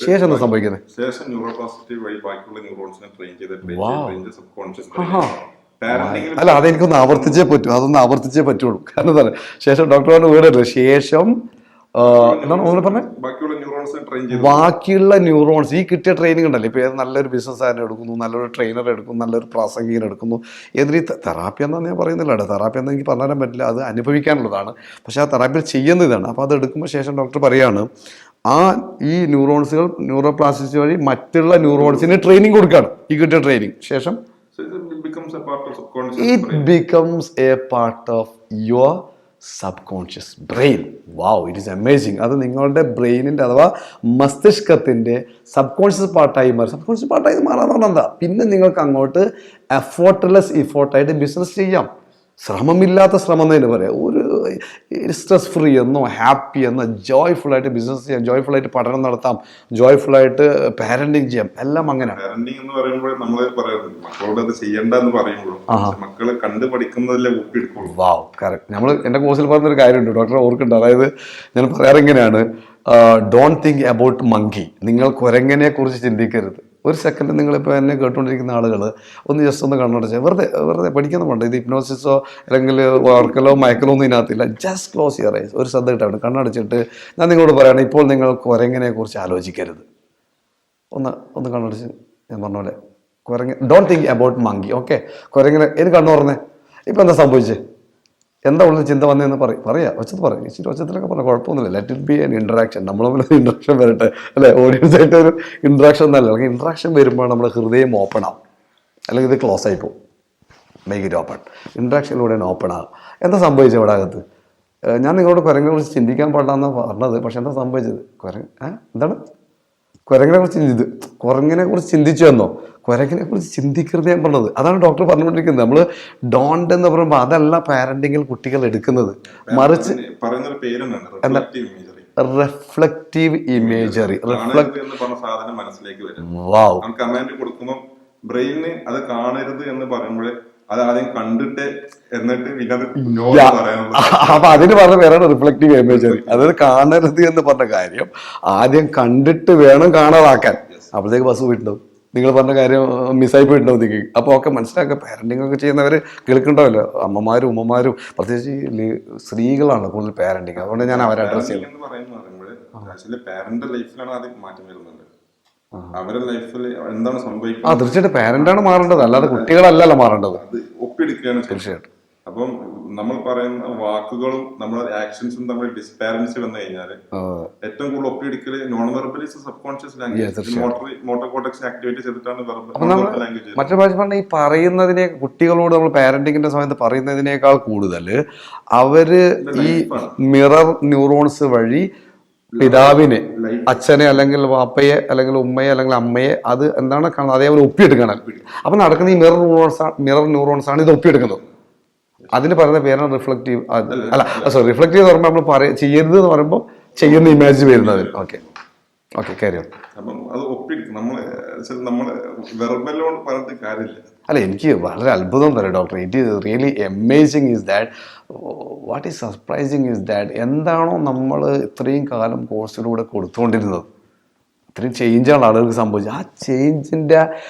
ശേഷം എന്താ സംഭവിക്കുന്നത്? ശേഷം ന്യൂറോപ്ലാസ്റ്റിറ്റി വഴി ബാക്കിയുള്ള ന്യൂറോൺസിനെ ട്രെയിൻ ചെയ്ത് സബ്കോൺഷ്യസ്. അല്ല, അതെനിക്കൊന്ന് ആവർത്തിച്ചേ പറ്റൂ, അതൊന്ന് ആവർത്തിച്ചേ പറ്റുള്ളൂ. കാരണം എന്താണ് ശേഷം ഡോക്ടറുടെ വീടല്ലേ ശേഷം എന്താണ് ഒന്നുകൂടെ പറഞ്ഞത്? ബാക്കിയുള്ള ന്യൂറോൺസ് ഈ കിട്ടിയ ട്രെയിനിങ് ഉണ്ടല്ലോ. ഇപ്പോൾ ഏത് നല്ലൊരു ബിസിനസ്സുകാരനെ എടുക്കുന്നു, നല്ലൊരു ട്രെയിനർ എടുക്കുന്നു, നല്ലൊരു പ്രാസംഗികൻ എടുക്കുന്നു. ഏതൊരു തെറാപ്പി എന്നാണ് ഞാൻ പറയുന്നില്ല കേട്ടോ, തെറാപ്പി എന്ന് എനിക്ക് പറഞ്ഞു തരാൻ പറ്റില്ല, അത് അനുഭവിക്കാനുള്ളതാണ്. പക്ഷേ ആ തെറാപ്പി ചെയ്യുന്ന ഇതാണ്. അപ്പോൾ അത് എടുക്കുമ്പോൾ ശേഷം ഡോക്ടർ പറയുകയാണ് ഈ ന്യൂറോൺസുകൾ ന്യൂറോപ്ലാസ്റ്റിസിറ്റി വഴി മറ്റുള്ള ന്യൂറോൺസിന് ട്രെയിനിങ് കൊടുക്കുകയാണ്. ഈ കിട്ടിയ ട്രെയിനിങ് ശേഷം it becomes A part of your subconscious brain. Wow, it is amazing. അത് നിങ്ങളുടെ ബ്രെയിനിൻ്റെ അഥവാ മസ്തിഷ്കത്തിൻ്റെ സബ്കോൺഷ്യസ് പാർട്ടായി മാറി. സബ്കോൺഷ്യസ് പാർട്ടായി മാറാന്ന് പറഞ്ഞാൽ എന്താ? പിന്നെ നിങ്ങൾക്ക് അങ്ങോട്ട് എഫോർട്ടായിട്ട് ബിസിനസ് ചെയ്യാം. ശ്രമമില്ലാത്ത ശ്രമം എന്നതിന് പറയാം. ഒരു സ്ട്രെസ് ഫ്രീ എന്നോ ഹാപ്പി എന്നോ ജോയ്ഫുള്ളായിട്ട് ബിസിനസ് ചെയ്യാം, ജോയ്ഫുള്ളായിട്ട് പഠനം നടത്താം, ജോയ്ഫുള്ളായിട്ട് പാരന്റിങ് ചെയ്യാം, എല്ലാം അങ്ങനെയാണ്. പാരന്റിങ് എന്ന് പറയുമ്പോൾ നമ്മൾ പറയുന്നത് മക്കളോട് അത് ചെയ്യേണ്ടെന്ന് പറയുമ്പോഴും മക്കളെ കണ്ടു പഠിക്കുന്നതല്ലേ ഒപ്പിയെടുക്കുള്ളൂ. വാവ്, കറക്റ്റ്. നമ്മൾ എൻ്റെ കോഴ്സിൽ പറഞ്ഞൊരു കാര്യമുണ്ട്, ഡോക്ടർ ഓർക്കുന്നുണ്ട്. അതായത് ഞാൻ പറയാറ് ഇങ്ങനെയാണ്, ഡോണ്ട് തിങ്ക് അബൌട്ട് മങ്കി. നിങ്ങൾ കുരങ്ങനെ കുറിച്ച് ചിന്തിക്കരുത്. ഒരു സെക്കൻഡ് നിങ്ങളിപ്പോൾ എന്നെ കേട്ടുകൊണ്ടിരിക്കുന്ന ആളുകൾ ഒന്ന് ജസ്റ്റ് ഒന്ന് കണ്ണടച്ച് വെറുതെ പഠിക്കുന്നുണ്ട്. ഇത് ഹിപ്നോസിസോ അല്ലെങ്കിൽ വർക്കലോ മയക്കലോ ഒന്നും ഇതിനകത്തില്ല. Just close your eyes. ഒരു ശ്രദ്ധ കിട്ടാണ് കണ്ണടച്ചിട്ട് ഞാൻ നിങ്ങളോട് പറയുകയാണ്, ഇപ്പോൾ നിങ്ങൾ കുരങ്ങനെ കുറിച്ച് ആലോചിക്കരുത്. ഒന്ന് കണ്ണടച്ച് ഞാൻ പറഞ്ഞ പോലെ don't think about monkey. Okay, കുരങ്ങനെ എനിക്ക് കണ്ണു പറഞ്ഞേ. ഇപ്പം എന്താ സംഭവിച്ചത്? എന്താ ഉള്ള ചിന്ത വന്നതെന്ന് പറയാം, ഒച്ചത്ത് പറയാം, ഇച്ചിരി ഒച്ചത്തിലൊക്കെ പറയാം, കുഴപ്പമൊന്നുമില്ല. Let it be an interaction. നമ്മൾ ഇൻട്രാക്ഷൻ വരട്ടെ അല്ലേ? ഓഡിയൻസ് ആയിട്ട് ഒരു ഇൻട്രാക്ഷൻ എന്നല്ല. അല്ലെങ്കിൽ ഇൻട്രാക്ഷൻ വരുമ്പോൾ നമ്മുടെ ഹൃദയം ഓപ്പൺ ആവും, അല്ലെങ്കിൽ ഇത് ക്ലോസ് ആയി പോകും. Make it open. ഇൻട്രാക്ഷനിലൂടെ ഓപ്പൺ ആകും. എന്താ സംഭവിച്ചത് ഇവിടെ അകത്ത്? ഞാൻ നിങ്ങളോട് കുരങ്ങിനെ കുറിച്ച് ചിന്തിക്കാൻ പാടില്ലെന്ന് പറഞ്ഞത്, പക്ഷെ എന്താ സംഭവിച്ചത്? എന്താണ് കുരങ്ങിനെ കുറിച്ച് ചിന്തിച്ചു എന്നോ? കുരങ്ങിനെ കുറിച്ച് ചിന്തിക്കരുത് ഞാൻ പറഞ്ഞത്. അതാണ് ഡോക്ടർ പറഞ്ഞുകൊണ്ടിരിക്കുന്നത്. നമ്മൾ ഡോണ്ട് എന്ന് പറയുമ്പോൾ അതല്ല പാരന്റിങ്ങിൽ കുട്ടികൾ എടുക്കുന്നത്, മറിച്ച് റിഫ്ലക്റ്റീവ് ഇമേജറി. വാവ്, കമാൻഡ് കൊടുക്കുമ്പോൾ ബ്രെയിന് അത് കാണരുത് എന്ന് പറയുമ്പോൾ അത് ആദ്യം കണ്ടിട്ട് എന്നിട്ട് അപ്പൊ അതിന് പറഞ്ഞ പേരാണ് റിഫ്ലക്റ്റീവ് ഇമേജറി. അതായത് കാണരുത് എന്ന് പറഞ്ഞ കാര്യം ആദ്യം കണ്ടിട്ട് വേണം കാണാതാക്കാൻ. അപ്പോഴത്തേക്ക് ബസ് പോയിട്ടുണ്ടാവും, നിങ്ങൾ പറഞ്ഞ കാര്യം മിസ്സായി പോയിട്ടുണ്ടാവും നിങ്ങൾക്ക്. അപ്പോൾ ഒക്കെ മനസ്സിലാക്കുക. പാരന്റിങ് ഒക്കെ ചെയ്യുന്നവർ കേൾക്കുന്നുണ്ടാവല്ലോ, അമ്മമാരും ഉമ്മമാരും, പ്രത്യേകിച്ച് സ്ത്രീകളാണ് കൂടുതൽ പാരന്റിങ്. അതുകൊണ്ട് ഞാൻ അവരെ അഡ്രസ് ചെയ്യുന്നത്. പാരന്റ് ലൈഫിലാണ് ആദ്യം മാറ്റം വരുന്നത്. അവരുടെ ലൈഫിൽ എന്താണ് സംഭവിക്കുന്നത്? തീർച്ചയായിട്ടും പാരന്റാണ് മാറേണ്ടത്, അല്ലാതെ കുട്ടികളല്ലല്ലോ മാറേണ്ടത്. അത് ഒപ്പിയെടുക്കുകയാണ് തീർച്ചയായിട്ടും. അപ്പം നമ്മൾ പറയുന്ന വാക്കുകളും നമ്മുടെ ആക്ഷൻസും തമ്മിൽ ഡിസ്പാരൻസി വന്നു കഴിഞ്ഞാൽ ഏറ്റവും കൂടുതൽ ഒപ്പിയെടുക്കല് non verbal subconscious language, motor cortex activate ചെയ്തിട്ടാണ് ലാംഗ്വേജ്. മറ്റൊരു ഭാഷ പറഞ്ഞാൽ ഈ പറയുന്നതിനെ കുട്ടികളോട് നമ്മൾ പാരന്റിങ്ങിന്റെ സമയത്ത് പറയുന്നതിനേക്കാൾ കൂടുതൽ അവര് ഈ മിറർ ന്യൂറോൺസ് വഴി പിതാവിനെ, അച്ഛനെ അല്ലെങ്കിൽ വാപ്പയെ അല്ലെങ്കിൽ ഉമ്മയെ അല്ലെങ്കിൽ അമ്മയെ അത് എന്താണ് കാണുന്നത് അതേപോലെ ഒപ്പിയെടുക്കണം. അപ്പൊ നടക്കുന്ന ഈ മിറർ ന്യൂറോൺസ് ആണ് ഇത് ഒപ്പിയെടുക്കുന്നത്. അതിന് പറയുന്ന പേരാണ് റിഫ്ലക്റ്റീവ്. അല്ല സോറി, റിഫ്ലക്റ്റീവ് എന്ന് പറയുമ്പോൾ നമ്മൾ ചെയ്യരുത് എന്ന് പറയുമ്പോൾ ചെയ്യുന്ന ഇമേജ് വരുന്നത്. ഓക്കെ കാര്യം. അപ്പം അത് ഒപ്പിയെടുക്കും. നമ്മൾ വെർബലോട് പറഞ്ഞിട്ട് കാര്യമില്ല. അല്ല, എനിക്ക് വളരെ അത്ഭുതം തരാം doctor. It is really amazing is that, what is surprising is that, എന്താണോ നമ്മൾ ഇത്രയും കാലം കോഴ്സിലൂടെ കൊടുത്തുകൊണ്ടിരുന്നത്, ഇത്രയും ചേഞ്ചാണ് ആളുകൾക്ക് സംഭവിച്ചത്. ആ ചേഞ്ചിൻ്റെ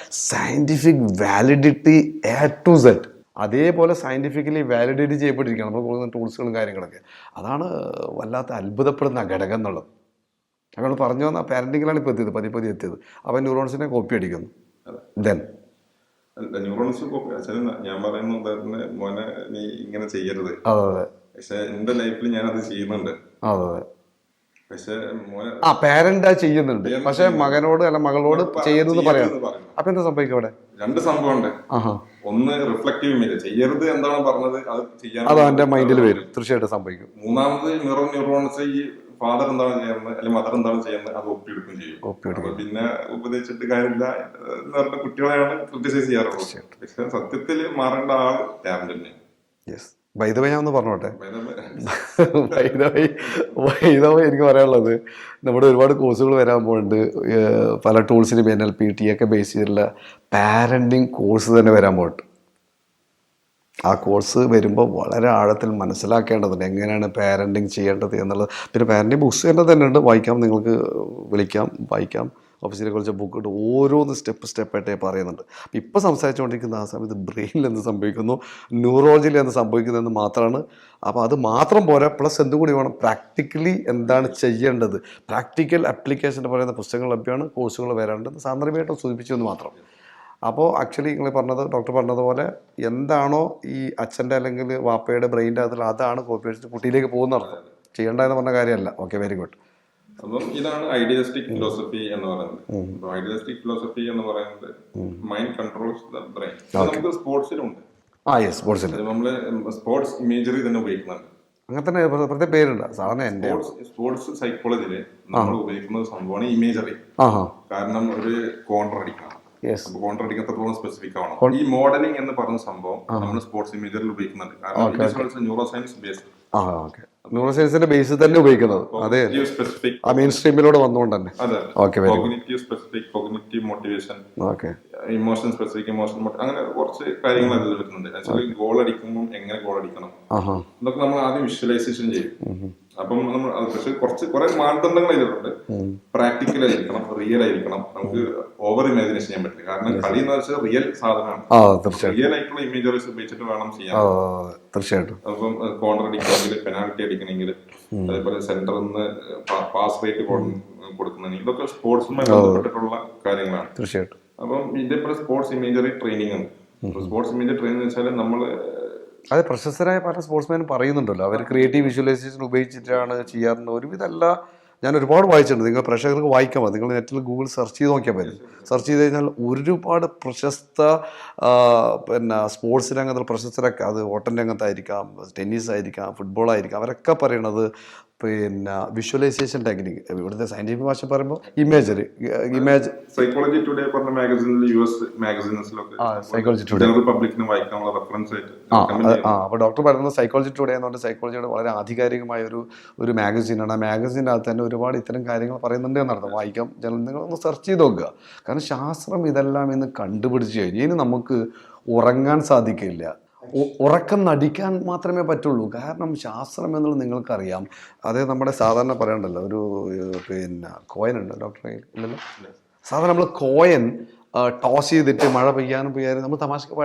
scientific validity A to Z അതേപോലെ സയൻറ്റിഫിക്കലി വാലിഡേറ്റ് ചെയ്യപ്പെട്ടിരിക്കുകയാണ് നമ്മൾ കൊടുക്കുന്ന ടൂൾസുകളും കാര്യങ്ങളൊക്കെ. അതാണ് വല്ലാത്ത അത്ഭുതപ്പെടുന്ന ഘടകം എന്നുള്ളത്. ഞങ്ങൾ പറഞ്ഞു വന്ന പാരൻറ്റിങ്ങിലാണ് ഇപ്പോൾ എത്തിയത്, പതിയെ എത്തിയത്. അവൻ ന്യൂറോൺസിനെ കോപ്പി അടിക്കുന്നു. ദെൻ ന്യൂറോൺസ് ഞാൻ പറയുന്നത് മോനെ നീ ഇങ്ങനെ ചെയ്യരുത്. അതെ. പക്ഷെ എന്റെ ലൈഫിൽ ഞാൻ അത് ചെയ്യുന്നുണ്ട്. അതെ. പക്ഷെ മോനെ പാരന്റ് ചെയ്യുന്നുണ്ട്, പക്ഷെ മകനോട് അല്ല മകളോട് ചെയ്യരുതെന്ന് പറയാം. അപ്പൊ എന്താ സംഭവിക്കും അവിടെ? രണ്ട് സംഭവമുണ്ട്. ഒന്ന് റിഫ്ലക്റ്റീവ് ഇമേജ്, ചെയ്യരുത് എന്താണ് പറഞ്ഞത് അത് ചെയ്യാൻ അത് അവന്റെ മൈൻഡിൽ വരും, തീർച്ചയായിട്ടും സംഭവിക്കും. മൂന്നാമത് ന്യൂറോൺസ് ഈ ഫാദർ എന്താണ് ചെയ്യുന്നത് അല്ലെങ്കിൽ മദർ എന്താണ് ചെയ്യുന്നത് അത് ഒപ്പിയെടുക്കുകയും ചെയ്യും. പിന്നെ ഉപദേശിച്ചിട്ട് കാര്യമില്ല എന്ന് പറഞ്ഞ കുട്ടികളെയാണ് ക്രിറ്റിസൈസ് ചെയ്യാറുള്ളത്. പക്ഷെ സത്യത്തിൽ മാറേണ്ട ആൾ പാരന്റ് തന്നെ. വൈദവ ഞാൻ ഒന്ന് പറഞ്ഞോട്ടെ. വൈദവ എനിക്ക് പറയാനുള്ളത്, നമ്മുടെ ഒരുപാട് കോഴ്സുകൾ വരാൻ പോകുന്നുണ്ട്. പല ടൂൾസിനും NLP TA ഒക്കെ ബേസ് ചെയ്തിട്ടുള്ള പാരന്റിങ് കോഴ്സ് തന്നെ വരാൻ പോകുന്നുണ്ട്. ആ കോഴ്സ് വരുമ്പോൾ വളരെ ആഴത്തിൽ മനസ്സിലാക്കേണ്ടതുണ്ട് എങ്ങനെയാണ് പാരന്റിങ് ചെയ്യേണ്ടത് എന്നുള്ളത്. പിന്നെ പാരന്റിങ് ബുക്സ് തന്നെ ഉണ്ട്, വായിക്കാം, നിങ്ങൾക്ക് വിളിക്കാം, വായിക്കാം. ഓഫീസിനെ കുറിച്ച് ബുക്ക് ഇട്ട് ഓരോന്ന് സ്റ്റെപ്പായിട്ടേ പറയുന്നുണ്ട്. ഇപ്പോൾ സംസാരിച്ചുകൊണ്ടിരിക്കുന്ന ആ സമയത്ത് ബ്രെയിനിൽ എന്ത് സംഭവിക്കുന്നു, ന്യൂറോളജിയിൽ എന്ത് സംഭവിക്കുന്നതെന്ന് മാത്രമാണ്. അപ്പോൾ അത് മാത്രം പോരാ, പ്ലസ് എന്തുകൂടി വേണം, പ്രാക്ടിക്കലി എന്താണ് ചെയ്യേണ്ടത്. പ്രാക്ടിക്കൽ ആപ്ലിക്കേഷൻ പറയുന്ന പുസ്തകങ്ങൾ ലഭ്യമാണ്, കോഴ്സുകൾ വരാനുണ്ട്. സാന്ദർഭികമായിട്ട് സൂചിപ്പിച്ചെന്ന് മാത്രം. അപ്പോൾ ആക്ച്വലി നിങ്ങൾ പറഞ്ഞത്, ഡോക്ടർ പറഞ്ഞതുപോലെ എന്താണോ ഈ അച്ഛൻ്റെ അല്ലെങ്കിൽ വാപ്പയുടെ ബ്രെയിൻ്റെ അതിൽ അതാണ് കോപ്പി അടിച്ചിട്ട് കുട്ടിയിലേക്ക് പോകുന്ന അർത്ഥം. ചെയ്യേണ്ടതെന്ന് പറഞ്ഞ കാര്യമല്ല. Okay, very good. അപ്പം ഇതാണ് ഐഡിയലിസ്റ്റിക് ഫിലോസഫി എന്ന് പറയുന്നത്. ഐഡിയലിസ്റ്റിക് ഫിലോസഫി എന്ന് പറയുന്നത് മൈൻഡ് കൺട്രോൾസ് ദ ബ്രെയിൻ. നമുക്ക് സ്പോർട്സിലുണ്ട്. സ്പോർട്സിൽ നമ്മള് സ്പോർട്സ് ഇമേജറി തന്നെ ഉപയോഗിക്കുന്നുണ്ട്. അങ്ങനെ തന്നെ പ്രത്യേക പേരുണ്ട് സാധാരണ. സ്പോർട്സ് സൈക്കോളജിയില് നമ്മൾ ഉപയോഗിക്കുന്ന സംഭവമാണ് ഇമേജറി. കാരണം ഒരു കോൺട്ര അടിക്കണം. കോൺട്ര അടിക്കത്തോളം സ്പെസിഫിക് ആവണം. ഈ മോഡലിംഗ് എന്ന് പറഞ്ഞ സംഭവം നമ്മൾ സ്പോർട്സ് ഇമേജറിൽ ഉപയോഗിക്കുന്നുണ്ട്. കാരണം ന്യൂറോ സയൻസ് ബേസ്ഡ്. ന്യൂറോ സയൻസിന്റെ ബേസിൽ തന്നെ ഉപയോഗിക്കുന്നത്. അതെ, ആ മെയിൻ സ്ട്രീമിലൂടെ വന്നുകൊണ്ട് തന്നെ. Cognitive specific, cognitive motivation, emotion specific, emotion അങ്ങനെ കുറച്ച് കാര്യങ്ങൾ അതിൽ വരുന്നുണ്ട്. ആക്ച്വലി ഗോൾ അടിക്കുമ്പോൾ എങ്ങനെ ഗോൾ അടിക്കണം എന്നൊക്കെ നമ്മൾ ആദ്യം വിഷ്വലൈസേഷൻ ചെയ്യും. അപ്പം നമ്മൾ പക്ഷെ കുറെ മാനദണ്ഡങ്ങൾ ഇതിലുണ്ട്. പ്രാക്ടിക്കൽ ആയിരിക്കണം, റിയൽ ആയിരിക്കണം. നമുക്ക് ഓവർ ഇമാജിനേഷൻ ചെയ്യാൻ പറ്റില്ല. കാരണം കളി എന്ന് വെച്ചാൽ റിയൽ സാധനമാണ്. റിയൽ ആയിട്ടുള്ള ഇമേജറീസ് ഉപയോഗിച്ചിട്ട് വേണം ചെയ്യാൻ. തീർച്ചയായിട്ടും. അപ്പം കോർണർ അടിക്കണമെങ്കിൽ, പെനാൽറ്റി അടിക്കണമെങ്കിൽ, അതേപോലെ സെന്ററിൽ നിന്ന് പാസ് റേറ്റ് കൊടുക്കണമെങ്കിൽ, ഇതൊക്കെ സ്പോർട്സുമായി ബന്ധപ്പെട്ടിട്ടുള്ള കാര്യങ്ങളാണ്. തീർച്ചയായിട്ടും. അപ്പം ഇതേപോലെ സ്പോർട്സ് ഇമേജറി ട്രെയിനിങ് ഉണ്ട്. സ്പോർട്സ് ഇമേജറി ട്രെയിനിങ് എന്ന് വെച്ചാൽ നമ്മള് അത് പ്രശസ്തരായ പല സ്പോർട്സ്മാനും പറയുന്നുണ്ടല്ലോ, അവർ ക്രിയേറ്റീവ് വിഷ്വലൈസേഷൻ ഉപയോഗിച്ചിട്ടാണ് ചെയ്യാറുണ്ട്. ഒരുവിധമല്ല, ഞാൻ ഒരുപാട് വായിച്ചിട്ടുണ്ട്. നിങ്ങൾ പ്രേക്ഷകർക്ക് വായിക്കാൻ മതി. നിങ്ങൾ നെറ്റിൽ ഗൂഗിൾ സെർച്ച് ചെയ്ത് നോക്കിയാൽ മതി. സെർച്ച് ചെയ്ത് കഴിഞ്ഞാൽ ഒരുപാട് പ്രശസ്ത സ്പോർട്സ് രംഗത്തിൽ പ്രശസ്തരൊക്കെ, അത് ഓട്ടൻ രംഗത്തായിരിക്കാം, ടെന്നീസ് ആയിരിക്കാം, ഫുട്ബോൾ ആയിരിക്കാം, അവരൊക്കെ പറയണത് വിഷ്വലൈസേഷൻ ടെക്നിക്ക്. ഇവിടുത്തെ സയന്റിഫിക് ഭാഷ പറയുമ്പോൾ ഇമേജ് സൈക്കോളജി ടുഡേ പറഞ്ഞ മാഗസിനിൽ, US മാഗസിൻസിലൊക്കെ സൈക്കോളജി ടുഡേ ജനറൽ പബ്ലിക്കിന് വായിക്കാനുള്ള റെഫറൻസ് ആയിട്ട്. അപ്പോൾ ഡോക്ടർ പറയുന്നത് സൈക്കോളജി ടുഡേ എന്ന് പറഞ്ഞാൽ സൈക്കോളജിയുടെ വളരെ ആധികാരികമായ ഒരു മാഗസീനാണ്. ആ മാഗസീനകത്ത് തന്നെ ഒരുപാട് ഇത്തരം കാര്യങ്ങൾ പറയുന്നുണ്ട് എന്നർത്ഥം. വായിക്കാം, നിങ്ങളൊന്ന് സെർച്ച് ചെയ്ത് നോക്കുക. കാരണം ശാസ്ത്രം ഇതെല്ലാം ഇന്ന് കണ്ടുപിടിച്ച് കഴിഞ്ഞു. ഇനി നമുക്ക് ഉറങ്ങാൻ സാധിക്കില്ല, ഉറക്കം നടിക്കാൻ മാത്രമേ പറ്റുള്ളൂ. കാരണം ശാസ്ത്രം എന്നുള്ളത് നിങ്ങൾക്കറിയാം. അതേ നമ്മുടെ സാധാരണ പറയണ്ടല്ലോ, ഒരു കോയിൻ ഉണ്ട് ഡോക്ടറെ ഇല്ലല്ലോ, സാധാരണ നമ്മൾ കോയിൻ ടോസ് ചെയ്തിട്ട് മഴ പെയ്യാനും നമ്മൾ തമാശക്ക്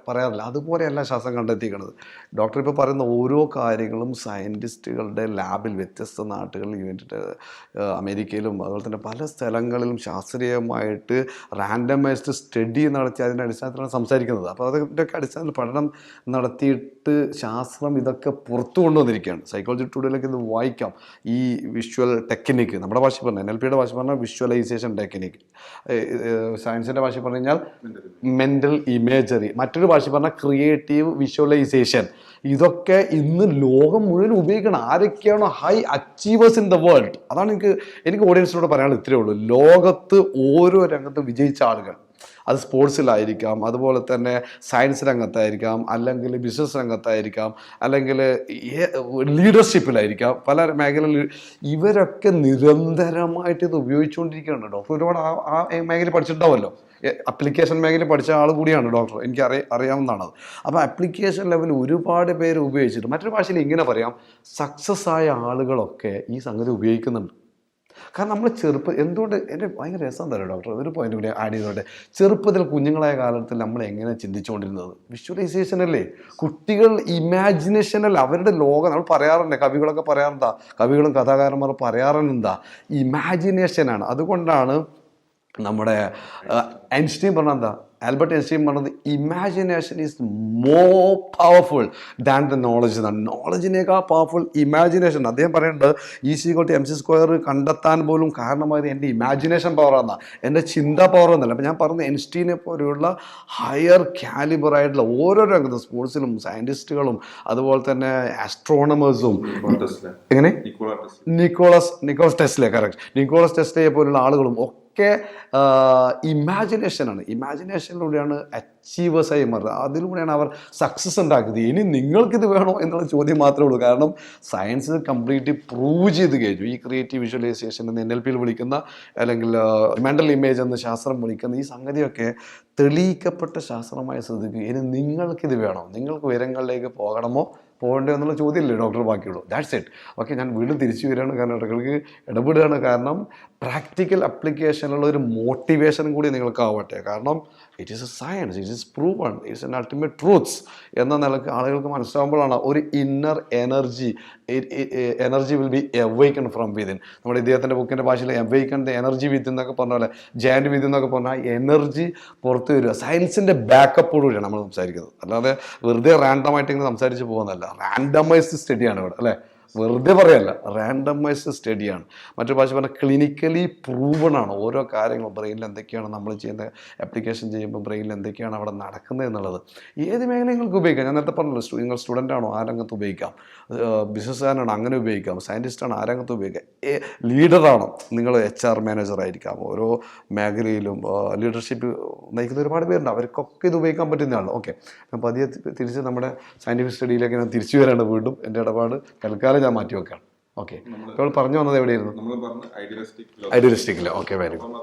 പറയാറില്ല. അതുപോലെയല്ല ശാസ്ത്രം കണ്ടെത്തിയിരിക്കുന്നത്. ഡോക്ടർ ഇപ്പോൾ പറയുന്ന ഓരോ കാര്യങ്ങളും സയൻറ്റിസ്റ്റുകളുടെ ലാബിൽ വ്യത്യസ്ത നാട്ടുകളിൽ വേണ്ടിയിട്ട്, അമേരിക്കയിലും അതുപോലെ തന്നെ പല സ്ഥലങ്ങളിലും ശാസ്ത്രീയമായിട്ട് റാൻഡമൈസ്ഡ് സ്റ്റഡി നടത്തി അതിൻ്റെ അടിസ്ഥാനത്തിലാണ് സംസാരിക്കുന്നത്. അപ്പോൾ അതിൻ്റെയൊക്കെ അടിസ്ഥാനത്തിൽ പഠനം നടത്തിയിട്ട് ശാസ്ത്രം ഇതൊക്കെ പുറത്തു കൊണ്ടുവന്നിരിക്കുകയാണ്. സൈക്കോളജി ടുഡേയിലൊക്കെ ഇത് വായിക്കാം. ഈ വിഷ്വൽ ടെക്നിക്ക്, നമ്മുടെ ഭാഷ പറഞ്ഞാൽ NLPയുടെ ഭാഷ പറഞ്ഞാൽ വിഷ്വലൈസേഷൻ ടെക്നിക്ക്, സയൻസിൻ്റെ ഭാഷ പറഞ്ഞു കഴിഞ്ഞാൽ മെന്റൽ ഇമേജറി, മറ്റൊരു ഭാഷ പറഞ്ഞാൽ ക്രിയേറ്റീവ് വിഷ്വലൈസേഷൻ. ഇതൊക്കെ ഇന്ന് ലോകം മുഴുവൻ ഉപയോഗിക്കണം. ആരൊക്കെയാണോ high achievers in the world, അതാണ് എനിക്ക് ഓഡിയൻസിനോട് പറയാനുള്ളത്. ഇത്രയേ ഉള്ളൂ. ലോകത്ത് ഓരോ രംഗത്തും വിജയിച്ച ആളുകൾ, അത് സ്പോർട്സിലായിരിക്കാം, അതുപോലെ തന്നെ സയൻസ് രംഗത്തായിരിക്കാം, അല്ലെങ്കിൽ ബിസിനസ് രംഗത്തായിരിക്കാം, അല്ലെങ്കിൽ ലീഡർഷിപ്പിലായിരിക്കാം, പല മേഖലകളിൽ ഇവരൊക്കെ നിരന്തരമായിട്ട് ഇത് ഉപയോഗിച്ചുകൊണ്ടിരിക്കുകയാണ്. ഡോക്ടർ ഒരുപാട് ആ മേഖല പഠിച്ചിട്ടുണ്ടാവുമല്ലോ. അപ്ലിക്കേഷൻ മേഖല പഠിച്ച ആൾ കൂടിയാണ് ഡോക്ടർ, എനിക്ക് അറിയാവുന്നതാണത്. അപ്പോൾ അപ്ലിക്കേഷൻ ലെവലിൽ ഒരുപാട് പേര് ഉപയോഗിച്ചിട്ട്, മറ്റൊരു ഭാഷയിൽ ഇങ്ങനെ പറയാം, സക്സസ് ആയ ആളുകളൊക്കെ ഈ സംഗതി ഉപയോഗിക്കുന്നുണ്ട്. കാരണം നമ്മൾ എന്തുകൊണ്ട് എൻ്റെ ഭയങ്കര രസം തരാം ഡോക്ടർ, ഒരു പോയിന്റ് കൂടി ആഡ് ചെയ്തോട്ടെ. ചെറുപ്പത്തിൽ കുഞ്ഞുങ്ങളായ കാലത്തിൽ നമ്മൾ എങ്ങനെ ചിന്തിച്ചുകൊണ്ടിരുന്നത്? വിഷ്വലൈസേഷൻ അല്ലേ, കുട്ടികൾ ഇമാജിനേഷൻ അല്ല, അവരുടെ ലോകം. നമ്മൾ പറയാറുണ്ട്, കവികളൊക്കെ പറയാറുണ്ടാ, കവികളും കഥാകാരന്മാർ പറയാറുണ്ടാ, ഇമാജിനേഷനാണ്. അതുകൊണ്ടാണ് നമ്മുടെ ഐൻസ്റ്റീൻ പറഞ്ഞ എന്താ, ആൽബർട്ട് ഐൻസ്റ്റീൻ പറഞ്ഞത് imagination is more powerful than the knowledge എന്നാണ്. നോളജിനേക്കാൾ പവർഫുൾ ഇമാജിനേഷൻ. അദ്ദേഹം പറയുന്നത് E=mc² കണ്ടെത്താൻ പോലും കാരണമായത് എൻ്റെ ഇമാജിനേഷൻ പവറാണ്, എൻ്റെ ചിന്താ പവർ എന്നല്ല. അപ്പം ഞാൻ പറഞ്ഞ ഐൻസ്റ്റീനെ പോലെയുള്ള ഹയർ കാലിബർ ആയിട്ടുള്ള ഓരോ രംഗത്തും, സ്പോർട്സിലും സയൻറ്റിസ്റ്റുകളും അതുപോലെ തന്നെ ആസ്ട്രോണമേഴ്സും, എങ്ങനെ നിക്കോളസ് ടെസ്ല, കറക്റ്റ്, നിക്കോളസ് ടെസ്ലയെ പോലുള്ള ആളുകളും ഒക്കെ ഇമാജിനേഷനാണ്. ഇമാജിനേഷനിലൂടെയാണ് അച്ചീവേഴ്സായി മാറുന്നത്. അതിലൂടെയാണ് അവർ സക്സസ് ഉണ്ടാക്കുന്നത്. ഇനി നിങ്ങൾക്കിത് വേണോ എന്നുള്ള ചോദ്യം മാത്രമേ ഉള്ളൂ. കാരണം സയൻസ് കംപ്ലീറ്റ്ലി പ്രൂവ് ചെയ്ത് കഴിഞ്ഞു. ഈ ക്രിയേറ്റീവ് വിഷ്വലൈസേഷൻ എന്ന് NLP വിളിക്കുന്ന, അല്ലെങ്കിൽ മെൻ്റൽ ഇമേജ് എന്ന് ശാസ്ത്രം വിളിക്കുന്ന ഈ സംഗതിയൊക്കെ തെളിയിക്കപ്പെട്ട ശാസ്ത്രമായ സ്ഥിതിക്ക് ഇനി നിങ്ങൾക്കിത് വേണോ, നിങ്ങൾക്ക് ഉയരങ്ങളിലേക്ക് പോകണ്ടോ എന്നുള്ള ചോദ്യമല്ലേ ഡോക്ടർ ബാക്കിയുള്ളൂ. That's it. ഓക്കെ, ഞാൻ വീണ്ടും തിരിച്ചു വരികയാണ്, കാരണം ഇടയ്ക്ക് ഇടപെടുകയാണ്. കാരണം പ്രാക്ടിക്കൽ അപ്ലിക്കേഷനുള്ള ഒരു മോട്ടിവേഷൻ കൂടി നിങ്ങൾക്ക് ആവട്ടെ. കാരണം it is a science, it is proven, it's an ultimate truths എന്ന നിലക്ക് ആളുകൾക്ക് മനസ്സിലാകുമ്പോഴാണ് ഒരു inner energy will be awaken from within. നമ്മുടെ ഇദ്ദേഹത്തിൻ്റെ ബുക്കിൻ്റെ ഭാഷയിൽ അവൈക്കൺ ദ എനർജി വിത്തിൻ എന്നൊക്കെ പറഞ്ഞ പോലെ, ജയൻറ്റ് വിത്തിൻ എന്നൊക്കെ പറഞ്ഞാൽ എനർജി പുറത്ത് വരിക. സയൻസിൻ്റെ ബാക്കപ്പോടുകൂടിയാണ് നമ്മൾ സംസാരിക്കുന്നത്, അല്ലാതെ വെറുതെ റാൻഡമായിട്ട് ഇങ്ങനെ സംസാരിച്ച് പോകുന്നതല്ല. റാൻഡമൈസ്ഡ് സ്റ്റഡിയാണ് ഇവിടെ, അല്ലേ, വെറുതെ പറയല്ല, റാൻഡമൈസ്ഡ് സ്റ്റഡിയാണ്. മറ്റൊരു ഭാഷ പറഞ്ഞാൽ ക്ലിനിക്കലി പ്രൂവൺ ആണ്. ഓരോ കാര്യങ്ങളും ബ്രെയിനിൽ എന്തൊക്കെയാണ് നമ്മൾ ചെയ്യുന്ന ആപ്ലിക്കേഷൻ ചെയ്യുമ്പോൾ ബ്രെയിനിൽ എന്തൊക്കെയാണ് അവിടെ നടക്കുന്നത് എന്നുള്ളത്. ഏത് മേഖല നിങ്ങൾക്ക് ഉപയോഗിക്കാം. ഞാൻ നേരത്തെ പറഞ്ഞല്ലോ, നിങ്ങൾ സ്റ്റുഡൻ്റ് ആണോ ആ രംഗത്ത് ഉപയോഗിക്കാം, ബിസിനസ്സുകാരനാണോ അങ്ങനെ ഉപയോഗിക്കാം, സയൻറ്റിസ്റ്റാണോ ആ രംഗത്ത് ഉപയോഗിക്കാം, ലീഡറാണോ നിങ്ങൾ HR മാനേജർ ആയിരിക്കാം. ഓരോ മേഖലയിലും ലീഡർഷിപ്പ് നയിക്കുന്ന ഒരുപാട് പേരുണ്ട്, അവർക്കൊക്കെ ഇത് ഉപയോഗിക്കാൻ പറ്റുന്നതാണ്. ഓക്കെ, ഞാൻ പതിയെ തിരിച്ച് നമ്മുടെ സയൻറ്റിഫിക് സ്റ്റഡിയിലേക്ക് ഞാൻ തിരിച്ചു വരാണ്. വീണ്ടും എൻ്റെ ഇടപാട് തൽക്കാലം ഞാൻ മാറ്റി വെക്കാം. ഓക്കെ, ഇപ്പോൾ പറഞ്ഞു വന്നത് എവിടെയായിരുന്നു? ഐഡിയലിസ്റ്റിക്കില്ല. Okay, very good.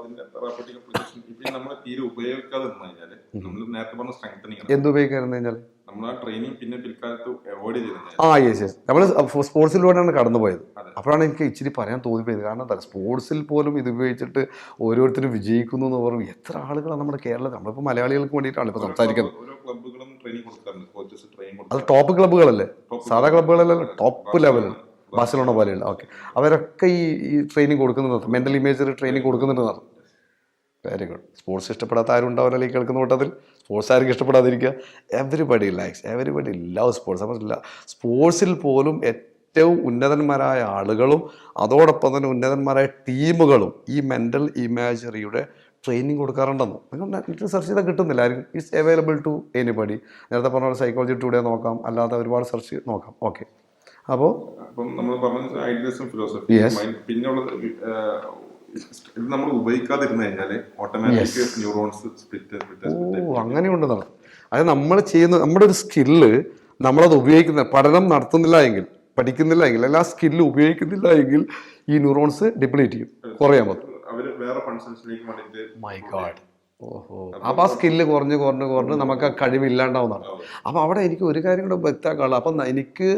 എന്ത് ഉപയോഗിക്കാന്ന് കഴിഞ്ഞാൽ യെസ്, നമ്മൾ സ്പോർട്സിലൂടെയാണ് കടന്നുപോയത്. അപ്പോഴാണ് എനിക്ക് ഇച്ചിരി പറയാൻ തോന്നിപ്പോയത്. കാരണം എന്താ, സ്പോർട്സിൽ പോലും ഇത് ഉപയോഗിച്ചിട്ട് ഓരോരുത്തരും വിജയിക്കുന്നു എന്ന് പറഞ്ഞു. എത്ര ആളുകളാണ് നമ്മുടെ കേരളത്തിൽ, നമ്മളിപ്പോൾ മലയാളികൾക്ക് വേണ്ടിയിട്ടാണ് ഇപ്പോൾ സംസാരിക്കുന്നത്. അത് ടോപ്പ് ക്ലബ്ബുകളല്ലേ, സാധാ ക്ലബ്ബുകളല്ലല്ലോ, ടോപ്പ് ലെവലിൽ ബാഴ്സലോണ പോലെയുള്ള. ഓക്കെ, അവരൊക്കെ ഈ ട്രെയിനിങ് കൊടുക്കുന്നുണ്ട്, മെൻ്റൽ ഇമേജറി ട്രെയിനിങ് കൊടുക്കുന്നുണ്ടെന്നാണ്. Very good. സ്പോർട്സ് ഇഷ്ടപ്പെടാത്ത ആരും ഉണ്ടാവില്ല ഈ കേൾക്കുന്ന കൂട്ടത്തിൽ. സ്പോർട്സ് ആർക്കും ഇഷ്ടപ്പെടാതിരിക്കുക? Everybody likes, everybody love sports. അപ്പോൾ സ്പോർട്സിൽ പോലും ഏറ്റവും ഉന്നതന്മാരായ ആളുകളും അതോടൊപ്പം തന്നെ ഉന്നതന്മാരായ ടീമുകളും ഈ മെൻ്റൽ ഇമേജറിയുടെ ട്രെയിനിങ് കൊടുക്കാറുണ്ടെന്ന് നിങ്ങൾ നെറ്റിൽ സെർച്ച് ചെയ്താൽ കിട്ടുന്നില്ല ആരും. It's available to anybody. നേരത്തെ പറഞ്ഞ സൈക്കോളജി ടുഡേ നോക്കാം, അല്ലാതെ ഒരുപാട് സെർച്ച് നോക്കാം. ഓക്കെ, അപ്പോൾ നമ്മൾ പറഞ്ഞ ഐഡിയലിസം ഫിലോസഫി, പിന്നെയുള്ളത് ഇത് നമ്മൾ ഉപയോഗിക്കാതിരുന്നു കഴിഞ്ഞാല് ഓട്ടോമാറ്റിക് ന്യൂറോൺസ് സ്പ്ലിറ്റ് അങ്ങനെയുണ്ടെന്നാണ്. അതായത് നമ്മൾ ചെയ്യുന്ന നമ്മുടെ ഒരു സ്കില്ല് നമ്മളത് ഉപയോഗിക്കുന്ന, പഠനം നടത്തുന്നില്ല എങ്കിൽ, പഠിക്കുന്നില്ല എങ്കിൽ, എല്ലാ സ്കില്ല് ഉപയോഗിക്കുന്നില്ല എങ്കിൽ ഈ ന്യൂറോൺസ് ഡിപ്ലീറ്റ് ചെയ്യും, കുറയാൻ പറ്റും. My God. ഓഹോ, അപ്പം ആ സ്കില്ല് കുറഞ്ഞ് നമുക്ക് ആ കഴിവില്ലാണ്ടാവുന്നതാണ്. അപ്പം അവിടെ എനിക്ക് ഒരു കാര്യം കൂടെ വ്യക്തമാക്കാനുള്ളത്, അപ്പം എനിക്ക്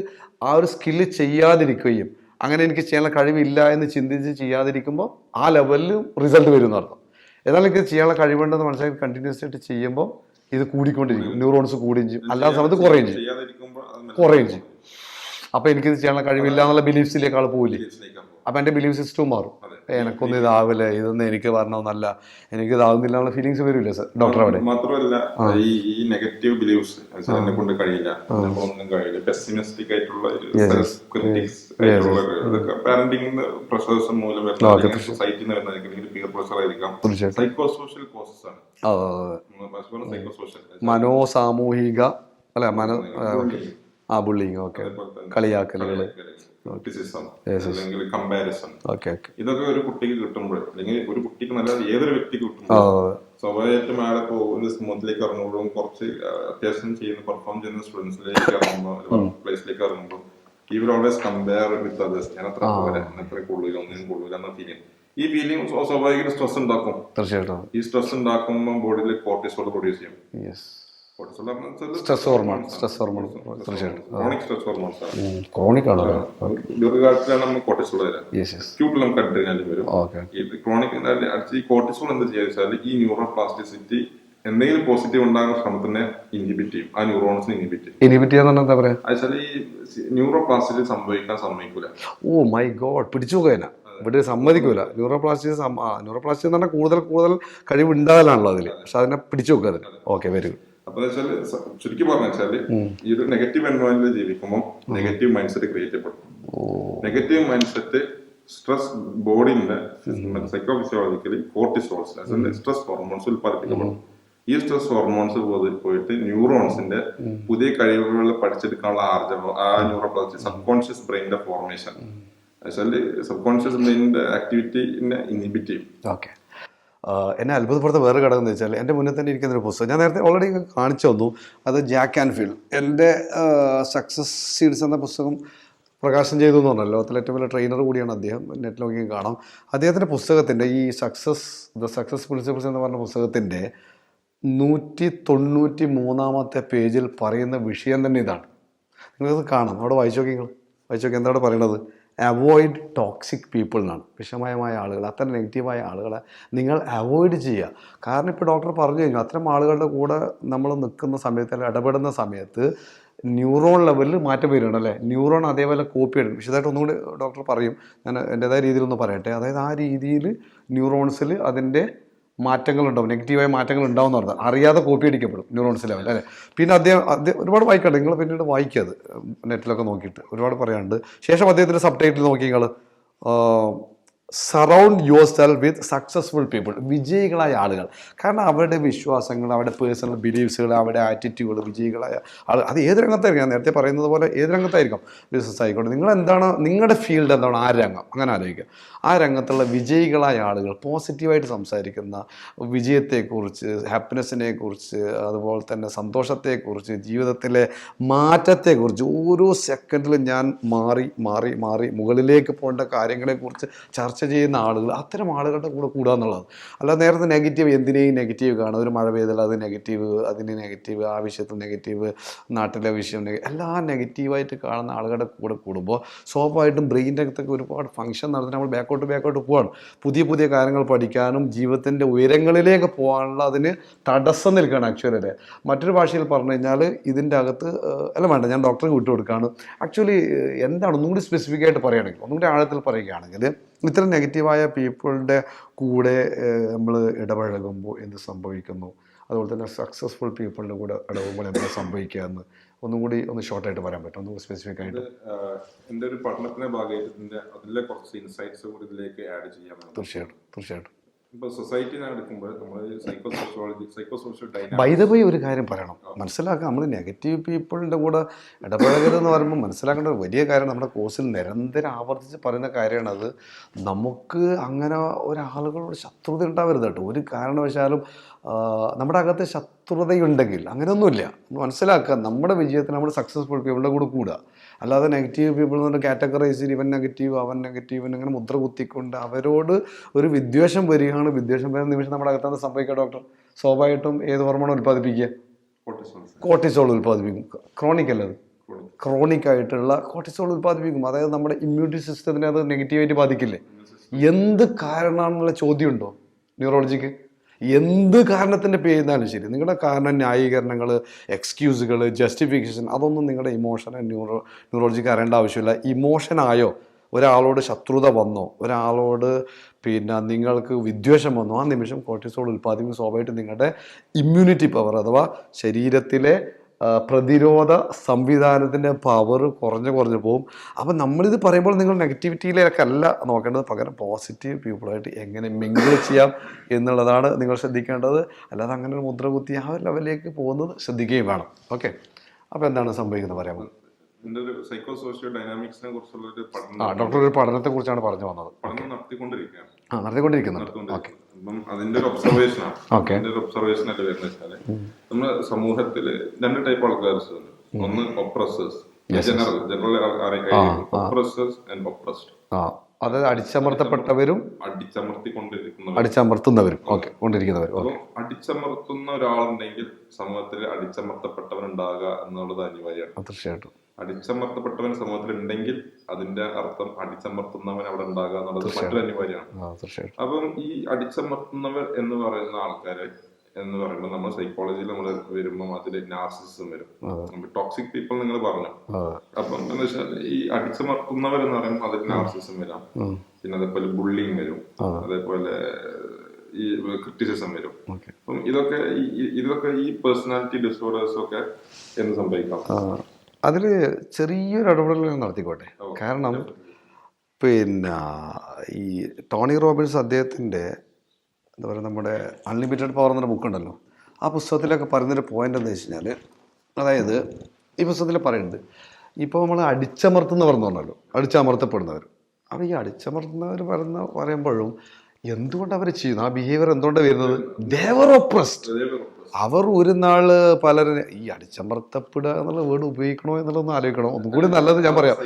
ആ ഒരു സ്കില്ല് ചെയ്യാതിരിക്കുകയും അങ്ങനെ എനിക്ക് ചെയ്യാനുള്ള കഴിവില്ല എന്ന് ചിന്തിച്ച് ചെയ്യാതിരിക്കുമ്പോൾ ആ ലെവലിൽ റിസൾട്ട് വരും എന്നർത്ഥം. എന്നാൽ എനിക്ക് ചെയ്യാനുള്ള കഴിവുണ്ടെന്ന് മനസ്സിലാക്കി കണ്ടിന്യൂസ് ആയിട്ട് ചെയ്യുമ്പോൾ ഇത് കൂടിക്കൊണ്ടിരിക്കും, ന്യൂറോൺസ് കൂടുകയും ചെയ്യും, അല്ലാത്ത സമയത്ത് കുറയും ചെയ്യും. അപ്പോൾ എനിക്കിത് ചെയ്യാനുള്ള കഴിവില്ല എന്നുള്ള ബിലീഫ്സിലേക്ക് ആൾ പോവില്ലേ, അപ്പം എൻ്റെ ബിലീഫ് സിസ്റ്റവും മാറും. എനക്കൊന്നും ഇതാവില്ല, ഇതൊന്നും എനിക്ക് പറഞ്ഞൊന്നല്ല, എനിക്ക് ഇതാവുന്നില്ല എന്നുള്ള ഫീലിങ്സ് വരില്ലേ സർ ഡോക്ടർ? അവിടെ മാത്രമല്ല ഈ നെഗറ്റീവ് ബിലീഫ്സ് എന്നെ കൊണ്ട് കഴിയില്ല, ഒന്നും കഴിയില്ല, പെസിമിസ്റ്റിക് ആയിട്ടുള്ള പാരന്റിംഗ് പ്രഷേഴ്സ് മൂലം സൊസൈറ്റിയിൽ നിന്ന് പിയർ പ്രഷർ ആയിരിക്കാം, സൈക്കോസോഷ്യൽ കോസസ് ആണ്. മനോസാമൂഹിക അല്ല ബുള്ളിങ്, ഓക്കെ, കളിയാക്കലുകൾ, അല്ലെങ്കിൽ കമ്പാരിസൺ, ഇതൊക്കെ ഒരു കുട്ടിക്ക് കിട്ടുമ്പോൾ, അല്ലെങ്കിൽ ഒരു കുട്ടിക്ക് നല്ല ഏതൊരു വ്യക്തിക്ക് കിട്ടുമ്പോൾ സ്വാഭാവികമായിട്ടും അയാളെ ഒരു സമൂഹത്തിലേക്ക് ഇറങ്ങുമ്പോഴും കുറച്ച് അത്യാവശ്യം ചെയ്യുന്ന പെർഫോം ചെയ്യുന്ന സ്റ്റുഡൻസിലേക്ക് ഇറങ്ങുമ്പോൾ, വർക്ക് പ്ലേസിലേക്ക് ഇറങ്ങുമ്പോൾ he will always compare with others. ഞാൻ അത്ര പോലെ എത്ര കൊള്ളില്ല, ഒന്നിനും കൊള്ളില്ല എന്ന ഫീലിംഗ്. ഈ ഫീലിംഗ് സ്വാഭാവിക സ്ട്രെസ് ഉണ്ടാക്കും. തീർച്ചയായിട്ടും ഈ സ്ട്രെസ് ഉണ്ടാക്കുമ്പോൾ ബോഡിയിൽ കോർട്ടിസോൾ പ്രൊഡ്യൂസ് ചെയ്യും. കോർട്ടിസോൾ സ്ട്രെസ് ഹോർമോൺ തീർച്ചയായിട്ടും ക്രോണിക് സ്ട്രെസ് ഹോർമോൺസ് ആണ്. ക്രോണിക് ആണ്. ദീർഘകാലത്തിലാണ് നമുക്ക് കോർട്ടിസോൾ വരാം. Yes yes. അക്യൂട്ടിൽ നമുക്ക് അഡ്രിനാലിൻ വരും. ഓക്കെ. ഈ ക്രോണിക് ഈ കോർട്ടിസോൾ എന്താ ചെയ്യുക വെച്ചാൽ ഈ ന്യൂറോപ്ലാസ്റ്റിസിറ്റി എന്തെങ്കിലും പോസിറ്റീവ് ഉണ്ടാകുന്ന ശ്രമത്തിനെ ഇൻഹിബിറ്റ് ചെയ്യും. ആ ന്യൂറോൺസിനെ ഇൻഹിബിറ്റ് ചെയ്യാൻ എന്താ പറയാ വെച്ചാൽ ഈ ന്യൂറോപ്ലാസ്റ്റിസിറ്റി സംഭവിക്കാൻ സമ്മതിക്കൂല. ഓ മൈ ഗോഡ്, പിടിച്ചു പോകാനാ ഇവിടെ സമ്മതിക്കൂല. ന്യൂറോപ്ലാസ്റ്റിക് എന്ന് പറഞ്ഞാൽ കൂടുതൽ കഴിവുണ്ടാകലാണല്ലോ അതിൽ, പക്ഷെ അതിനെ പിടിച്ചു വെക്കുക അതിൽ. Okay, very good. അപ്പൊ വെച്ചാല് ചുരുക്കി പറഞ്ഞ വെച്ചാല് ഈ ഒരു നെഗറ്റീവ് എൻവയോൺമെന്റിൽ ജീവിക്കുമ്പോൾ നെഗറ്റീവ് മൈൻഡ് സെറ്റ് ക്രിയേറ്റ് ചെയ്യപ്പെടും. നെഗറ്റീവ് മൈൻഡ് സെറ്റ് സ്ട്രെസ് ബോഡിന്റെ psycho physiologically cortisols stress hormones ഉൽപ്പാദിപ്പിക്കപ്പെടും. ഈ സ്ട്രെസ് ഹോർമോൺസ് പോയിട്ട് ന്യൂറോൺസിന്റെ പുതിയ കഴിവുകൾ പഠിച്ചെടുക്കാനുള്ള ആർജവം ആ ന്യൂറോപ്ലാസ്റ്റിക് സബ് കോൺഷ്യസ് ബ്രെയിനിന്റെ ഫോർമേഷൻ സബ് കോൺഷ്യസ് ബ്രെയിനിന്റെ ആക്ടിവിറ്റിനെ ഇൻഹിബിറ്റ് ചെയ്യും. ഓക്കെ. എന്നെ അത്ഭുതപ്പെടുത്ത വേറെ ഘടകം എന്ന് വെച്ചാൽ എൻ്റെ മുന്നിൽ തന്നെ ഇരിക്കുന്ന ഒരു പുസ്തകം ഞാൻ നേരത്തെ ഓൾറെഡി കാണിച്ചു തന്നു. അത് ജാക്ക് ആൻഡ് ഫീൽഡ് എൻ്റെ സക്സസ് സീഡ്സ് എന്ന പുസ്തകം പ്രകാശനം ചെയ്തു എന്ന് പറഞ്ഞല്ലോ. ലോകത്തിലെ ഏറ്റവും വലിയ ട്രെയിനർ കൂടിയാണ് അദ്ദേഹം. നെറ്റ് നോക്കി കാണാം. അദ്ദേഹത്തിൻ്റെ പുസ്തകത്തിൻ്റെ ഈ ദ സക്സസ് പ്രിൻസിപ്പിൾസ് എന്ന് പറഞ്ഞ പുസ്തകത്തിൻ്റെ 193 പേജിൽ പറയുന്ന വിഷയം തന്നെ ഇതാണ്. നിങ്ങൾക്കത് കാണാം, അവിടെ വായിച്ചു നോക്കി എന്താ അവിടെ പറയണത്? അവോയ്ഡ് ടോക്സിക് പീപ്പിൾ എന്നാണ്. വിഷമയമായ ആളുകൾ, അത്തരം നെഗറ്റീവായ ആളുകളെ നിങ്ങൾ അവോയ്ഡ് ചെയ്യുക. കാരണം ഇപ്പോൾ ഡോക്ടർ പറഞ്ഞു കഴിഞ്ഞു, അത്തരം ആളുകളുടെ കൂടെ നമ്മൾ നിൽക്കുന്ന സമയത്ത് അല്ലെങ്കിൽ ഇടപെടുന്ന സമയത്ത് ന്യൂറോൺ ലെവലിൽ മാറ്റം വരുന്നുണ്ട് അല്ലേ? ന്യൂറോൺ അതേപോലെ കോപ്പി എടുക്കും. വിശദമായിട്ട് ഒന്നുകൂടി ഡോക്ടർ പറയും, ഞാൻ എൻ്റെതായ രീതിയിലൊന്ന് പറയട്ടെ. അതായത് ആ രീതിയിൽ ന്യൂറോൺസിൽ അതിൻ്റെ മാറ്റങ്ങളുണ്ടാവും, നെഗറ്റീവായ മാറ്റങ്ങൾ ഉണ്ടാവും എന്ന് പറഞ്ഞാൽ അറിയാതെ കോപ്പി അടിക്കപ്പെടും ന്യൂറോൺസ് ലെവൽ അല്ലേ? പിന്നെ അദ്ദേഹം ഒരുപാട് വായിക്കട്ടെ, നിങ്ങൾ പിന്നീട് വായിക്കുക അത് നെറ്റിലൊക്കെ നോക്കിയിട്ട് ഒരുപാട് പറയാനുണ്ട്. ശേഷം അദ്ദേഹത്തിൻ്റെ സബ് ടൈറ്റിൽ നോക്കി നിങ്ങൾ surround yourself with successful people, വിജയികളായ ആളുകൾ. കാരണം അവരുടെ വിശ്വാസങ്ങൾ, അവരുടെ പേഴ്സണൽ ബിലീഫ്സുകൾ, അവരുടെ ആറ്റിറ്റ്യൂഡുകൾ, വിജയികളായ ആളുകൾ. അത് ഏത് രംഗത്തായിരിക്കും, ഞാൻ നേരത്തെ പറയുന്നത് പോലെ ഏത് രംഗത്തായിരിക്കും, ബിസിനസ് ആയിക്കോട്ടെ, നിങ്ങളെന്താണ്, നിങ്ങളുടെ ഫീൽഡ് എന്താണ്, ആ രംഗം, അങ്ങനെ ആലോചിക്കുക. ആ രംഗത്തുള്ള വിജയികളായ ആളുകൾ പോസിറ്റീവായിട്ട് സംസാരിക്കുന്ന, വിജയത്തെക്കുറിച്ച്, ഹാപ്പിനെസ്സിനെ കുറിച്ച്, അതുപോലെ തന്നെ സന്തോഷത്തെക്കുറിച്ച്, ജീവിതത്തിലെ മാറ്റത്തെക്കുറിച്ച് ഓരോ സെക്കൻഡിലും ഞാൻ മാറി മുകളിലേക്ക് പോകേണ്ട കാര്യങ്ങളെക്കുറിച്ച് ചർച്ച ചെയ്യുന്ന ആളുകൾ, അത്തരം ആളുകളുടെ കൂടെ കൂടുക എന്നുള്ളത്. അല്ലാതെ നേരത്തെ നെഗറ്റീവ് എന്തിനേയും നെഗറ്റീവ് കാണുക, ഒരു മഴ പെയ്താൽ അത് നെഗറ്റീവ്, അതിന് നെഗറ്റീവ്, ആ വിഷയത്തിൽ നെഗറ്റീവ്, നാട്ടിലെ വിഷയം എല്ലാം നെഗറ്റീവായിട്ട് കാണുന്ന ആളുകളുടെ കൂടെ കൂടുമ്പോൾ സ്വാഭാവികമായിട്ടും ബ്രെയിൻ്റെ അകത്തൊക്കെ ഒരുപാട് ഫംഗ്ഷൻ നടത്തി നമ്മൾ ബാക്കോട്ട് പോവാണ്. പുതിയ കാര്യങ്ങൾ പഠിക്കാനും ജീവിതത്തിൻ്റെ ഉയരങ്ങളിലേക്ക് പോകാനുള്ള അതിന് തടസ്സം നിൽക്കുകയാണ് ആക്ച്വലി. മറ്റൊരു ഭാഷയിൽ പറഞ്ഞു കഴിഞ്ഞാൽ ഇതിൻ്റെ അകത്ത് അല്ല വേണ്ട, ഞാൻ ഡോക്ടർക്ക് വിട്ടുകൊടുക്കുകയാണ്. ആക്ച്വലി എന്താണ് ഒന്നും കൂടി സ്പെസിഫിക് ആയിട്ട് പറയുകയാണെങ്കിൽ, ഒന്നും കൂടി ആഴത്തിൽ പറയുകയാണെങ്കിൽ, ഇത്തരം നെഗറ്റീവായ പീപ്പിളുടെ കൂടെ നമ്മൾ ഇടപഴകുമ്പോൾ എന്ത് സംഭവിക്കുന്നു, അതുപോലെ തന്നെ സക്സസ്ഫുൾ പീപ്പിളിൻ്റെ കൂടെ ഇടപെടുമ്പോൾ എന്താ സംഭവിക്കുക എന്ന് ഒന്ന് ഷോർട്ടായിട്ട് പറയാൻ പറ്റും, ഒന്നും സ്പെസിഫിക് ആയിട്ട്? എൻ്റെ ഒരു പഠനത്തിന്റെ ഭാഗമായിട്ട് അതിലെ കുറച്ച് ഇൻസൈറ്റ്സ് കൂടി ഇതിലേക്ക് ആഡ് ചെയ്യാൻ. തീർച്ചയായിട്ടും. ഇപ്പോൾ സൊസൈറ്റിനെ എടുക്കുമ്പോൾ നമ്മൾ സൈക്കോസോഷ്യൽ ബൈ ദ വേ ഒരു കാര്യം പറയണം, മനസ്സിലാക്കുക. നമ്മൾ നെഗറ്റീവ് പീപ്പിളിൻ്റെ കൂടെ ഇടപഴകരുതെന്ന് പറയുമ്പോൾ മനസ്സിലാക്കേണ്ട ഒരു വലിയ കാര്യം, നമ്മുടെ കോഴ്സിൽ നിരന്തരം ആവർത്തിച്ച് പറയുന്ന കാര്യമാണ് അത്. നമുക്ക് അങ്ങനെ ഒരാളുകളോട് ശത്രുത ഉണ്ടാവരുത് കേട്ടോ, ഒരു കാരണവശാലും. നമ്മുടെ അകത്ത് ശത്രുതയുണ്ടെങ്കിൽ അങ്ങനെയൊന്നുമില്ല. മനസ്സിലാക്കുക, നമ്മുടെ വിജയത്തിന് നമ്മൾ സക്സസ്ഫുൾ പീപ്പിളുടെ കൂടെ കൂടുക. അല്ലാതെ നെഗറ്റീവ് പീപ്പിൾ എന്ന് പറഞ്ഞാൽ കാറ്റഗറൈസ് ചെയ്ത് ഇവൻ നെഗറ്റീവ് അവൻ നെഗറ്റീവ് അങ്ങനെ മുദ്ര കുത്തിക്കൊണ്ട് അവരോട് ഒരു വിദ്വേഷം വരികയാണ്. വിദ്വേഷം വരുന്ന നിമിഷം നമ്മുടെ അകത്താണ് സംഭവിക്കുക ഡോക്ടർ? സ്വാഭാവികമായിട്ടും ഏത് ഹോർമോൺ ഉൽപ്പാദിപ്പിക്കുക? കോർട്ടിസോൾ ഉൽപ്പാദിപ്പിക്കും. ക്രോണിക് അല്ലത്, ക്രോണിക് ആയിട്ടുള്ള കോർട്ടിസോൾ ഉൽപ്പാദിപ്പിക്കും. അതായത് നമ്മുടെ ഇമ്മ്യൂണിറ്റി സിസ്റ്റത്തിനെ അത് നെഗറ്റീവായിട്ട് ബാധിക്കില്ലേ? എന്ത് കാരണമാണെന്നുള്ള ചോദ്യമുണ്ടോ ന്യൂറോളജിക്ക്? എന്ത് കാരണത്തിൻ്റെ പേരുന്നാലും ശരി, നിങ്ങളുടെ കാരണം ന്യായീകരണങ്ങൾ, എക്സ്ക്യൂസുകൾ, ജസ്റ്റിഫിക്കേഷൻ, അതൊന്നും നിങ്ങളുടെ ഇമോഷനെ ന്യൂറോളജിക്ക് അറിയേണ്ട ആവശ്യമില്ല. ഇമോഷനായോ, ഒരാളോട് ശത്രുത വന്നോ, ഒരാളോട് നിങ്ങൾക്ക് വിദ്വേഷം വന്നോ, ആ നിമിഷം കോർട്ടിസോൾ ഉൽപ്പാദിപ്പിക്കും. സ്വാഭാവികമായിട്ടും നിങ്ങളുടെ ഇമ്മ്യൂണിറ്റി പവർ അഥവാ ശരീരത്തിലെ പ്രതിരോധ സംവിധാനത്തിൻ്റെ പവർ കുറഞ്ഞു പോകും. അപ്പം നമ്മളിത് പറയുമ്പോൾ നിങ്ങൾ നെഗറ്റിവിറ്റിയിലേക്ക് അല്ല നോക്കേണ്ടത്, പകരം പോസിറ്റീവ് പീപ്പിളായിട്ട് എങ്ങനെ മിങ്കിൾ ചെയ്യാം എന്നുള്ളതാണ് നിങ്ങൾ ശ്രദ്ധിക്കേണ്ടത്. അല്ലാതെ അങ്ങനെ ഒരു മുദ്ര കുത്തി ആ ഒരു ലെവലിലേക്ക് പോകുന്നത് ശ്രദ്ധിക്കുകയും വേണം. ഓക്കെ, അപ്പോൾ എന്താണ് സംഭവിക്കുന്നത് പറയാമോ? സൈക്കോസോഷ്യൽ ഡൈനാമിക്സിനെ കുറിച്ചുള്ള ഒരു ഡോക്ടർ ഒരു പഠനത്തെ കുറിച്ചാണ് പറഞ്ഞു വന്നത്. നടത്തിക്കൊണ്ടിരിക്കുന്നുണ്ട്. ഓക്കെ, അതിന്റെ ഒരു ഒബ്സർവേഷനാണ്. അതിന്റെ ഒരു ഒബ്സർവേഷൻ ആയിട്ട് വരുന്ന വെച്ചാല് നമ്മുടെ സമൂഹത്തില് രണ്ട് ടൈപ്പ് ആൾക്കാർസ് ഉണ്ട്. ഒന്ന് ഒപ്രസേഴ്സ്, ജനറൽ ഒപ്രസേഴ്സ് ആൻഡ് ഒപ്രസ്ഡ്. അതായത് അടിച്ചമർത്തപ്പെട്ടവരും അടിച്ചമർത്തുന്നവരും ഓക്കെ കൊണ്ടിരിക്കുന്നവരും. അപ്പോൾ അടിച്ചമർത്തുന്ന ഒരാളുണ്ടെങ്കിൽ സമൂഹത്തിൽ അടിച്ചമർത്തപ്പെട്ടവൻ ഉണ്ടാകുക എന്നുള്ളത് അനിവാര്യമാണ്. തീർച്ചയായിട്ടും. അടിച്ചമർത്തപ്പെട്ടവൻ സമൂഹത്തിൽ ഉണ്ടെങ്കിൽ അതിന്റെ അർത്ഥം അടിച്ചമർത്തുന്നവൻ അവിടെ ഉണ്ടാകുക എന്നുള്ളത് മറ്റൊരു അനിവാര്യമാണ്. അപ്പം ഈ അടിച്ചമർത്തുന്നവർ എന്ന് പറയുന്ന ആൾക്കാരെ എന്ന് പറയുമ്പോൾ നമ്മൾ സൈക്കോളജിയിൽ നമ്മൾ വരുമ്പോൾ അതിൽ നാർസിസിസം വരും, ടോക്സിക് പീപ്പിൾ നിങ്ങൾ പറഞ്ഞു. അപ്പം എന്താ വെച്ചാൽ ഈ അടിച്ചമർത്തുന്നവർ എന്ന് പറയുമ്പോൾ അതിൽ നാർസിസിസം വരാം, പിന്നെ അതേപോലെ ബുള്ളിങ് വരും, അതേപോലെ ഈ ക്രിറ്റിസിസം വരും. അപ്പം ഇതൊക്കെ ഈ പേഴ്സണാലിറ്റി ഡിസോർഡേഴ്സ് ഒക്കെ എന്ന് സംഭവിക്കാം. അതിൽ ചെറിയൊരു ഇടപെടൽ നടത്തിക്കോട്ടെ. കാരണം പിന്നെ ഈ ടോണി റോബിൻസ് അദ്ദേഹത്തിൻ്റെ എന്താ പറയുക, നമ്മുടെ അൺലിമിറ്റഡ് പവർ എന്നൊരു ബുക്കുണ്ടല്ലോ, ആ പുസ്തകത്തിലൊക്കെ പറയുന്നൊരു പോയിന്റ് എന്താ വെച്ച് കഴിഞ്ഞാൽ, അതായത് ഈ പുസ്തകത്തിൽ പറയുന്നുണ്ട്, ഇപ്പോൾ നമ്മൾ അടിച്ചമർത്തുന്നവർ എന്ന് പറഞ്ഞല്ലോ, അടിച്ചമർത്തപ്പെടുന്നവർ. അപ്പോൾ ഈ അടിച്ചമർത്തുന്നവർ പറയുമ്പോഴും എന്തുകൊണ്ട് അവർ ചെയ്യുന്നു, ആ ബിഹേവിയർ എന്തുകൊണ്ടാണ് വരുന്നത്, ദേവർ ഒപ്രസ്ഡ്. അവർ ഒരു നാൾ പലരും ഈ അടിച്ചമർത്തപ്പെടുക എന്നുള്ള വേർഡ് ഉപയോഗിക്കണോ എന്നുള്ളതൊന്നും ആലോചിക്കണം. ഒന്നും കൂടി നല്ലത് ഞാൻ പറയാം.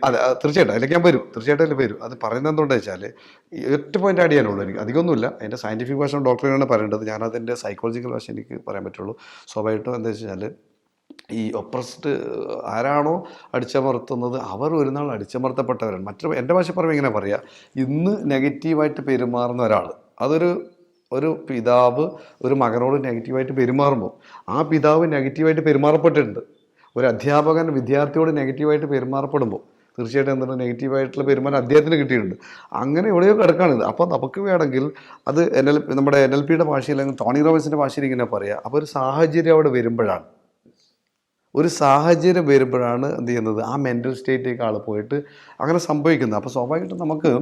അതെ, തീർച്ചയായിട്ടും അതിലേക്ക് ഞാൻ വരും, തീർച്ചയായിട്ടും അതിൽ വരും. അത് പറയുന്നത് എന്തുകൊണ്ടാണ് വെച്ചാൽ, ഒറ്റ പോയിന്റ് ആഡ് ചെയ്യാനുള്ളൂ എനിക്ക്, അധികമൊന്നുമില്ല. അതിൻ്റെ സയൻറ്റിഫിക് ഭാഷ ഡോക്ടറിനാണ് പറയേണ്ടത്, ഞാനതിൻ്റെ സൈക്കോളജിക്കൽ ഭാഷ എനിക്ക് പറയാൻ പറ്റുള്ളൂ. സ്വാഭാവികമായിട്ടും എന്താ വെച്ച് കഴിഞ്ഞാൽ, ഈ ഒപ്രസ്ഡ് ആരാണോ അടിച്ചമർത്തുന്നത് അവർ ഒരു നാൾ അടിച്ചമർത്തപ്പെട്ടവരാണ്. മറ്റൊരു എൻ്റെ ഭാഷ പറയുമ്പോൾ ഇങ്ങനെ പറയാം, ഇന്ന് നെഗറ്റീവായിട്ട് പെരുമാറുന്ന ഒരാൾ, ഒരു പിതാവ് ഒരു മകനോട് നെഗറ്റീവായിട്ട് പെരുമാറുമ്പോൾ ആ പിതാവ് നെഗറ്റീവായിട്ട് പെരുമാറപ്പെട്ടിട്ടുണ്ട്. ഒരു അധ്യാപകൻ വിദ്യാർത്ഥിയോട് നെഗറ്റീവായിട്ട് പെരുമാറപ്പെടുമ്പോൾ തീർച്ചയായിട്ടും എന്താണ് നെഗറ്റീവായിട്ടുള്ള പെരുമാറ്റം അദ്ദേഹത്തിന് കിട്ടിയിട്ടുണ്ട്. അങ്ങനെ എവിടെയോ കിടക്കാണിത്. അപ്പോൾ നമുക്ക് വേണമെങ്കിൽ അത് നമ്മുടെ NLPയുടെ ഭാഷയിൽ അല്ലെങ്കിൽ ടോണി റോബിൻസിൻ്റെ ഭാഷയിൽ ഇങ്ങനെ പറയാം. അപ്പോൾ ഒരു സാഹചര്യം അവിടെ വരുമ്പോഴാണ് എന്ത് ചെയ്യുന്നത്, ആ മെൻ്റൽ സ്റ്റേറ്റിലേക്ക് ആൾ പോയിട്ട് അങ്ങനെ സംഭവിക്കുന്നത്. അപ്പോൾ സ്വാഭാവികമായിട്ടും നമുക്ക്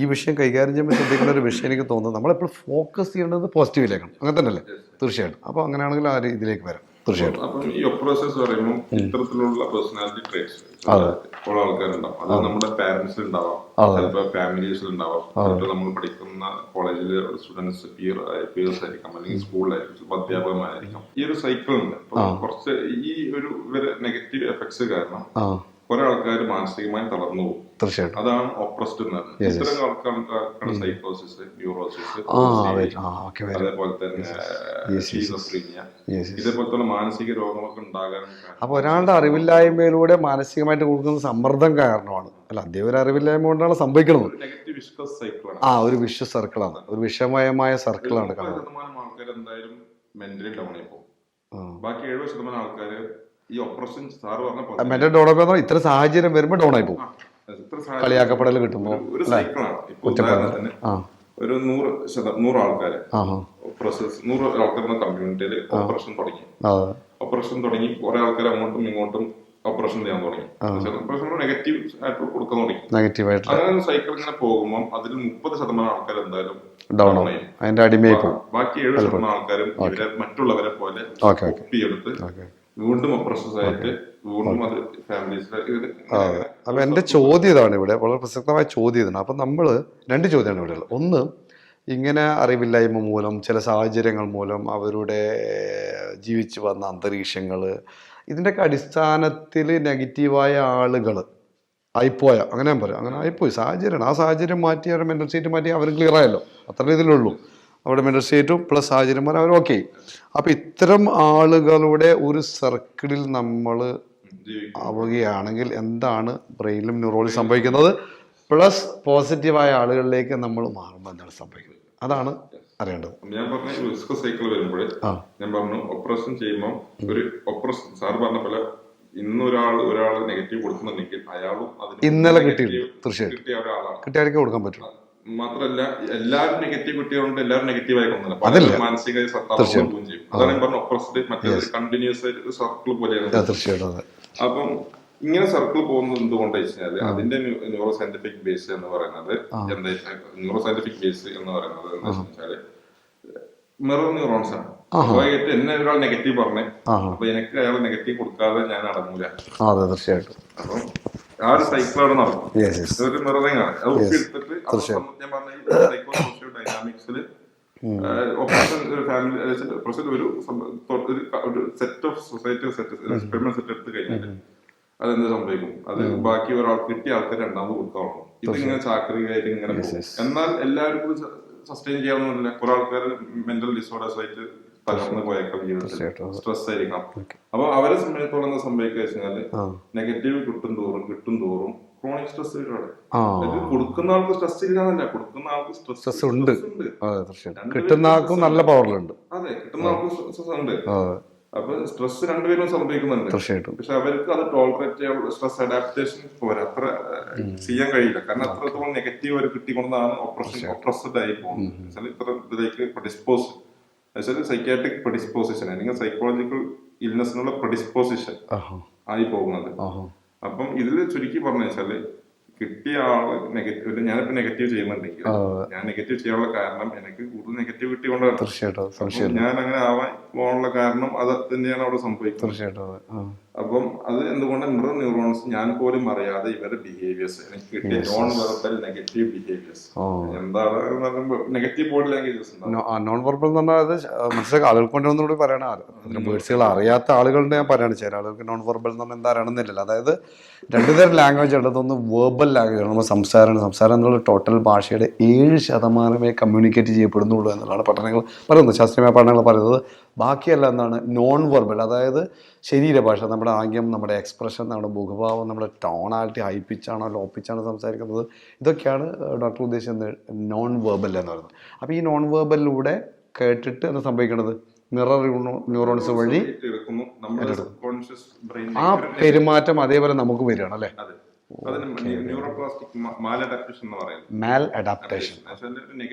ഈ വിഷയം കൈകാര്യം ചെയ്യുമ്പോൾ ശ്രദ്ധിക്കുന്ന ഒരു വിഷയം എനിക്ക് തോന്നുന്നത്, നമ്മളെപ്പോഴും ഫോക്കസ് ചെയ്യേണ്ടത് പോസിറ്റീവിലേക്കാണ്. അങ്ങനെ തന്നെയല്ലേ? തീർച്ചയായിട്ടും. അപ്പോൾ അങ്ങനെയാണെങ്കിൽ ആ രീതിയിലേക്ക് വരാം. തീർച്ചയായിട്ടും. അപ്പം ഈ ഒപ്രസേഴ്സ് പറയുമ്പോൾ ഇത്തരത്തിലുള്ള പേഴ്സണാലിറ്റി ട്രേറ്റ്സ് ഉള്ള ആൾക്കാരുണ്ടാവും. അത് നമ്മുടെ പാരന്റ്സിൽ ഉണ്ടാവാം, ചിലപ്പോൾ ഫാമിലീസിൽ ഉണ്ടാവാം, ചിലപ്പോൾ നമ്മൾ പഠിക്കുന്ന കോളേജിലെ സ്റ്റുഡൻസ് പിയേഴ്സ് ആയിരിക്കാം, അല്ലെങ്കിൽ സ്കൂളിലായിരിക്കും, ചിലപ്പോൾ അധ്യാപകമായിരിക്കാം. ഈ ഒരു സൈക്കിൾ ഉണ്ട്. കുറച്ച് ഈ ഒരു നെഗറ്റീവ് എഫക്ട്സ് കാരണം കുറെ ആൾക്കാർ മാനസികമായി തളർന്നു പോകും. തീർച്ചയായിട്ടും. അതാണ് ഒപ്രസ്ഡ് എന്ന് പറയുന്നത്. ഇത്തരം ആൾക്കാർക്കാണ് സൈക്കോസിസ്, ന്യൂറോസിസ്, അതേപോലെ തന്നെ ഷീസോഫ്രീനിയ, ഇതേപോലത്തെ മാനസിക രോഗങ്ങളൊക്കെ ഉണ്ടാകാൻ. അപ്പൊ ഒരാളുടെ അറിവില്ലായ്മയിലൂടെ മാനസികമായിട്ട് കൊടുക്കുന്ന സമ്മർദ്ദം കാരണമാണ്. അല്ല, അദ്ദേഹം ഒരു അറിവില്ലായ്മ കൊണ്ടാണ് സംഭവിക്കുന്നത്. നെഗറ്റീവ് വിഷ്വസ് സൈക്കിളാണ്. ഒരു വിശ്വസ് സർക്കിളാണ്, ഒരു വിഷമയമായ സർക്കിളാണ്. 30% ആൾക്കാർ എന്തായാലും മെന്റലി ഡൗൺ ആയി പോകും. ബാക്കി 70% ആൾക്കാർ ഈ ഓപ്പറേഷൻ സാർ പറഞ്ഞ മെന്റൽ ഡൗൺ ആകുമ്പോൾ ഇത്ര സാഹചര്യം വരുമ്പോൾ ഡൗൺ ആയി പോകും. കളിയാക്കപ്പെടൽ കിട്ടുമ്പോൾ ഒരു സൈക്കിളാണ്. ഒരു 100 ആൾക്കാര് 100 ആൾക്കാരുടെ കമ്മ്യൂണിറ്റിയിൽ ഓപ്പറേഷൻ തുടങ്ങി കുറെ ആൾക്കാർ അങ്ങോട്ടും ഇങ്ങോട്ടും ഓപ്പറേഷൻ ചെയ്യാൻ തുടങ്ങി. ഓപ്പറേഷൻ നെഗറ്റീവ് ആയിട്ട് കൊടുക്കാൻ തുടങ്ങി. അങ്ങനെ സൈക്കിൾ ഇങ്ങനെ പോകുമ്പോൾ അതിൽ 30% ആൾക്കാർ എന്തായാലും ഡൗൺ ആയി, അതിന്റെ അടിമയായി പോകും. ബാക്കി 70% ആൾക്കാരും മറ്റുള്ളവരെ പോലെ ഒപ്പിയെടുത്ത് വീണ്ടും ഒപ്രസസായിട്ട് വീണ്ടും അത് ഫാമിലീസിൽ. അപ്പം എൻ്റെ ചോദ്യം ഇതാണ്, ഇവിടെ വളരെ പ്രസക്തമായ ചോദ്യം ഇതാണ്. അപ്പം നമ്മൾ 2 ചോദ്യമാണ് ഇവിടെ ഉള്ളത്. ഒന്ന്, ഇങ്ങനെ അറിവില്ലായ്മ മൂലം ചില സാഹചര്യങ്ങൾ മൂലം അവരുടെ ജീവിച്ചു വന്ന അന്തരീക്ഷങ്ങൾ, ഇതിൻ്റെയൊക്കെ അടിസ്ഥാനത്തിൽ നെഗറ്റീവായ ആളുകൾ ആയിപ്പോയ, അങ്ങനെ ഞാൻ പറയാം, അങ്ങനെ ആയിപ്പോയി, സാഹചര്യമാണ്. ആ സാഹചര്യം മാറ്റി, അവരുടെ മെൻ്റൽ സ്റ്റേറ്റ് മാറ്റി, അവർ ക്ലിയർ ആയല്ലോ, അത്ര ഇതിലുള്ളൂ. അവിടെ മെൻ്റൽ സ്റ്റേറ്റും പ്ലസ് സാഹചര്യന്മാർ അവർ ഓക്കെ. അപ്പം ഇത്തരം ആളുകളുടെ ഒരു സർക്കിളിൽ നമ്മൾ ആവുകയാണെങ്കിൽ എന്താണ് ബ്രെയിനിലും ന്യൂറോളിൽ സംഭവിക്കുന്നത്, പ്ലസ് പോസിറ്റീവായ ആളുകളിലേക്ക് നമ്മൾ മാറുമ്പോൾ എന്താണ് സംഭവിക്കുന്നത്, അതാണ് അറിയേണ്ടത്. ഞാൻ പറഞ്ഞ റിസ്ക് സൈക്കിൾ വരുമ്പോൾ ഞാൻ പറഞ്ഞു, ഓപ്പറേഷൻ ചെയ്യുമ്പോൾ ഒരു ഓപ്പറേഷൻ സാർ പറഞ്ഞ പോലെ ഇന്ന് ഒരാൾ നെഗറ്റീവ് കൊടുക്കുന്നുണ്ടെങ്കിൽ അയാളും ഇന്നലെ തീർച്ചയായിട്ടും കിട്ടിയാലേ കൊടുക്കാൻ പറ്റും. മാത്രല്ല എല്ലാവരും നെഗറ്റീവ് കിട്ടിയതുകൊണ്ട് എല്ലാവരും നെഗറ്റീവായി കൊണ്ടല്ല, മാനസിക തളർന്നുപോവുകയും ചെയ്യും. അതാണ് ഞാൻ പറഞ്ഞ ഒപ്രസ്ഡ് മറ്റേ കണ്ടിന്യൂസ് സർക്കിൾ പോലെയാണ്. അപ്പം ഇങ്ങനെ സർക്കിൾ പോകുന്നത് എന്തുകൊണ്ടാ വെച്ചാൽ അതിന്റെ ന്യൂറോ സയന്റിഫിക് ബേസ് എന്ന് പറയുന്നത് എന്താ വെച്ചാല് മിറർ ന്യൂറോൺസ് ആണ്. എന്നെ ഒരാൾ നെഗറ്റീവ് പറഞ്ഞേ, അപ്പൊ എനിക്ക് അയാൾ നെഗറ്റീവ് കൊടുക്കാതെ ഞാൻ അടങ്ങൂല. തീർച്ചയായിട്ടും. അപ്പം ആ ഒരു സൈക്കിൾ അവിടെ നടക്കും. ഒരു മിററിംഗ് ആണ്. അത് ഒപ്പിയെടുത്തിട്ട് ഞാൻ പറഞ്ഞ സൈക്കോസോഷ്യൽ ഡൈനാമിക്സിൽ ഓപ്പറേഷൻ ഒരു ഫാമിലി ഒരു set of society experiment set എടുത്ത് കഴിഞ്ഞാൽ അതെന്ത് സംഭവിക്കും? അത് ബാക്കി ഒരാൾക്ക് കിട്ടിയ ആൾക്കാർ രണ്ടാമത് കൊടുക്കാറുള്ളൂ. ഇതിങ്ങനെ ചാക്രികയായിട്ട് ഇങ്ങനെ പോകും. എന്നാൽ എല്ലാവർക്കും സസ്റ്റെയിൻ ചെയ്യാവുന്നില്ല. കുറെ ആൾക്കാർ മെന്റൽ ഡിസോർഡേഴ്സ് ആയിട്ട് തകർന്ന് പോയേക്കാം, ജീവിതത്തിൽ സ്ട്രെസ് ആയിരിക്കാം. അപ്പൊ അവരെ സംബന്ധിച്ചോളം എന്താ സംഭവിക്കുക വെച്ചാല് നെഗറ്റീവ് കിട്ടും തോറും ക്രോണിക് സ്ട്രെസ് വരും. കൊടുക്കുന്ന ആൾക്ക് സ്ട്രെസ് ഇല്ലാന്നല്ല, കൊടുക്കുന്ന ആൾക്ക് സ്ട്രെസ് ഉണ്ട്. കിട്ടുന്ന ആൾക്കും നല്ല പവറിലുണ്ട്. അതെ, കിട്ടുന്ന ആൾക്ക് സ്ട്രെസ് ഉണ്ട്. അപ്പൊ സ്ട്രെസ് രണ്ടുപേരും സംഭവിക്കുന്നുണ്ട്. പക്ഷെ അവർക്ക് അത് ടോളറേറ്റ് ചെയ്യാൻ സ്ട്രെസ് അഡാപ്റ്റേഷൻ പോരാ, അത്ര ചെയ്യാൻ കഴിയില്ല. കാരണം അത്രത്തോളം നെഗറ്റീവ് അവർ കിട്ടിക്കൊണ്ടാണ് ഒപ്രസ്ഡ് ആയി പോകുന്നത്. ഇത്ര ഇതിലേക്ക് പ്രഡിസ്പോസ് സൈക്യാട്രിക് പ്രഡിസ്പോസിഷൻ അല്ലെങ്കിൽ സൈക്കോളജിക്കൽ ഇൽനെസ്സിനുള്ള പ്രഡിസ്പോസിഷൻ ആയി പോകുന്നത്. അപ്പം ഇതിൽ ചുരുക്കി പറഞ്ഞു വെച്ചാല് കിട്ടിയ ആള് നെഗറ്റീവ്, ഞാനിപ്പോ നെഗറ്റീവ് ചെയ്യുന്നുണ്ടെങ്കിൽ ഞാൻ നെഗറ്റീവ് ചെയ്യാനുള്ള കാരണം എനിക്ക് കൂടുതൽ നെഗറ്റീവ് കിട്ടിക്കൊണ്ടാണ്. ഞാൻ അങ്ങനെ ആവാൻ പോകാനുള്ള കാരണം അത് തന്നെയാണ് അവിടെ സംഭവിക്കുന്നത്. അപ്പം അത് എന്തുകൊണ്ട് മിറർ ന്യൂറോൺസ് ഞാൻ പോലും അറിയാതെ ഇവരുടെ ബിഹേവിയേഴ്സ് എനിക്ക് കിട്ടിയ നോൺ വെർബൽ നെഗറ്റീവ് ബിഹേവിയേഴ്സ് എന്താണ് negative body languages. Non verbal എന്ന് പറഞ്ഞാൽ മനസ്സിലാക്കി ആളുകൾക്ക് വേണ്ടി ഒന്നുകൂടി പറയണ വേർഡ്സുകൾ അറിയാത്ത ആളുകളുടെ ഞാൻ പറയുകയാണ്. ചില ആളുകൾക്ക് നോൺ വെർബൽ എന്ന് പറഞ്ഞാൽ എന്താണെന്നില്ലല്ലോ. അതായത് രണ്ടു തരം ലാംഗ്വേജ് ഉള്ളത്. ഒന്ന് വേർബൽ ലാംഗ്വേജ് ആണ്, നമ്മൾ സംസാരം എന്നുള്ള ടോട്ടൽ ഭാഷയുടെ 7% കമ്മ്യൂണിക്കേറ്റ് ചെയ്യപ്പെടുന്നുള്ളൂ എന്നുള്ളതാണ് പഠനങ്ങൾ പറയുന്നത്, ശാസ്ത്രീയമായ പഠനങ്ങൾ പറയുന്നത്. ബാക്കിയല്ല എന്താണ് നോൺ വെർബൽ, അതായത് ശരീരഭാഷ, നമ്മുടെ ആംഗ്യം, നമ്മുടെ എക്സ്പ്രഷൻ, നമ്മുടെ മുഖഭാവം, നമ്മുടെ ടോണാലിറ്റി, ഹൈ പിച്ചാണോ ലോ പിച്ചാണോ സംസാരിക്കുന്നത്, ഇതൊക്കെയാണ് ഡോക്ടർ ഉദ്ദേശിക്കുന്നത് നോൺ വെർബൽ എന്ന് പറയുന്നത്. അപ്പോൾ ഈ നോൺ വെർബലിലൂടെ കേട്ടിട്ട് എന്താ സംഭവിക്കുന്നത്? മിറർ ന്യൂറോൺസ് വഴി ആ പെരുമാറ്റം അതേപോലെ നമുക്ക് വരികയാണ് അല്ലേ? മാൽ അഡാപ്റ്റേഷൻ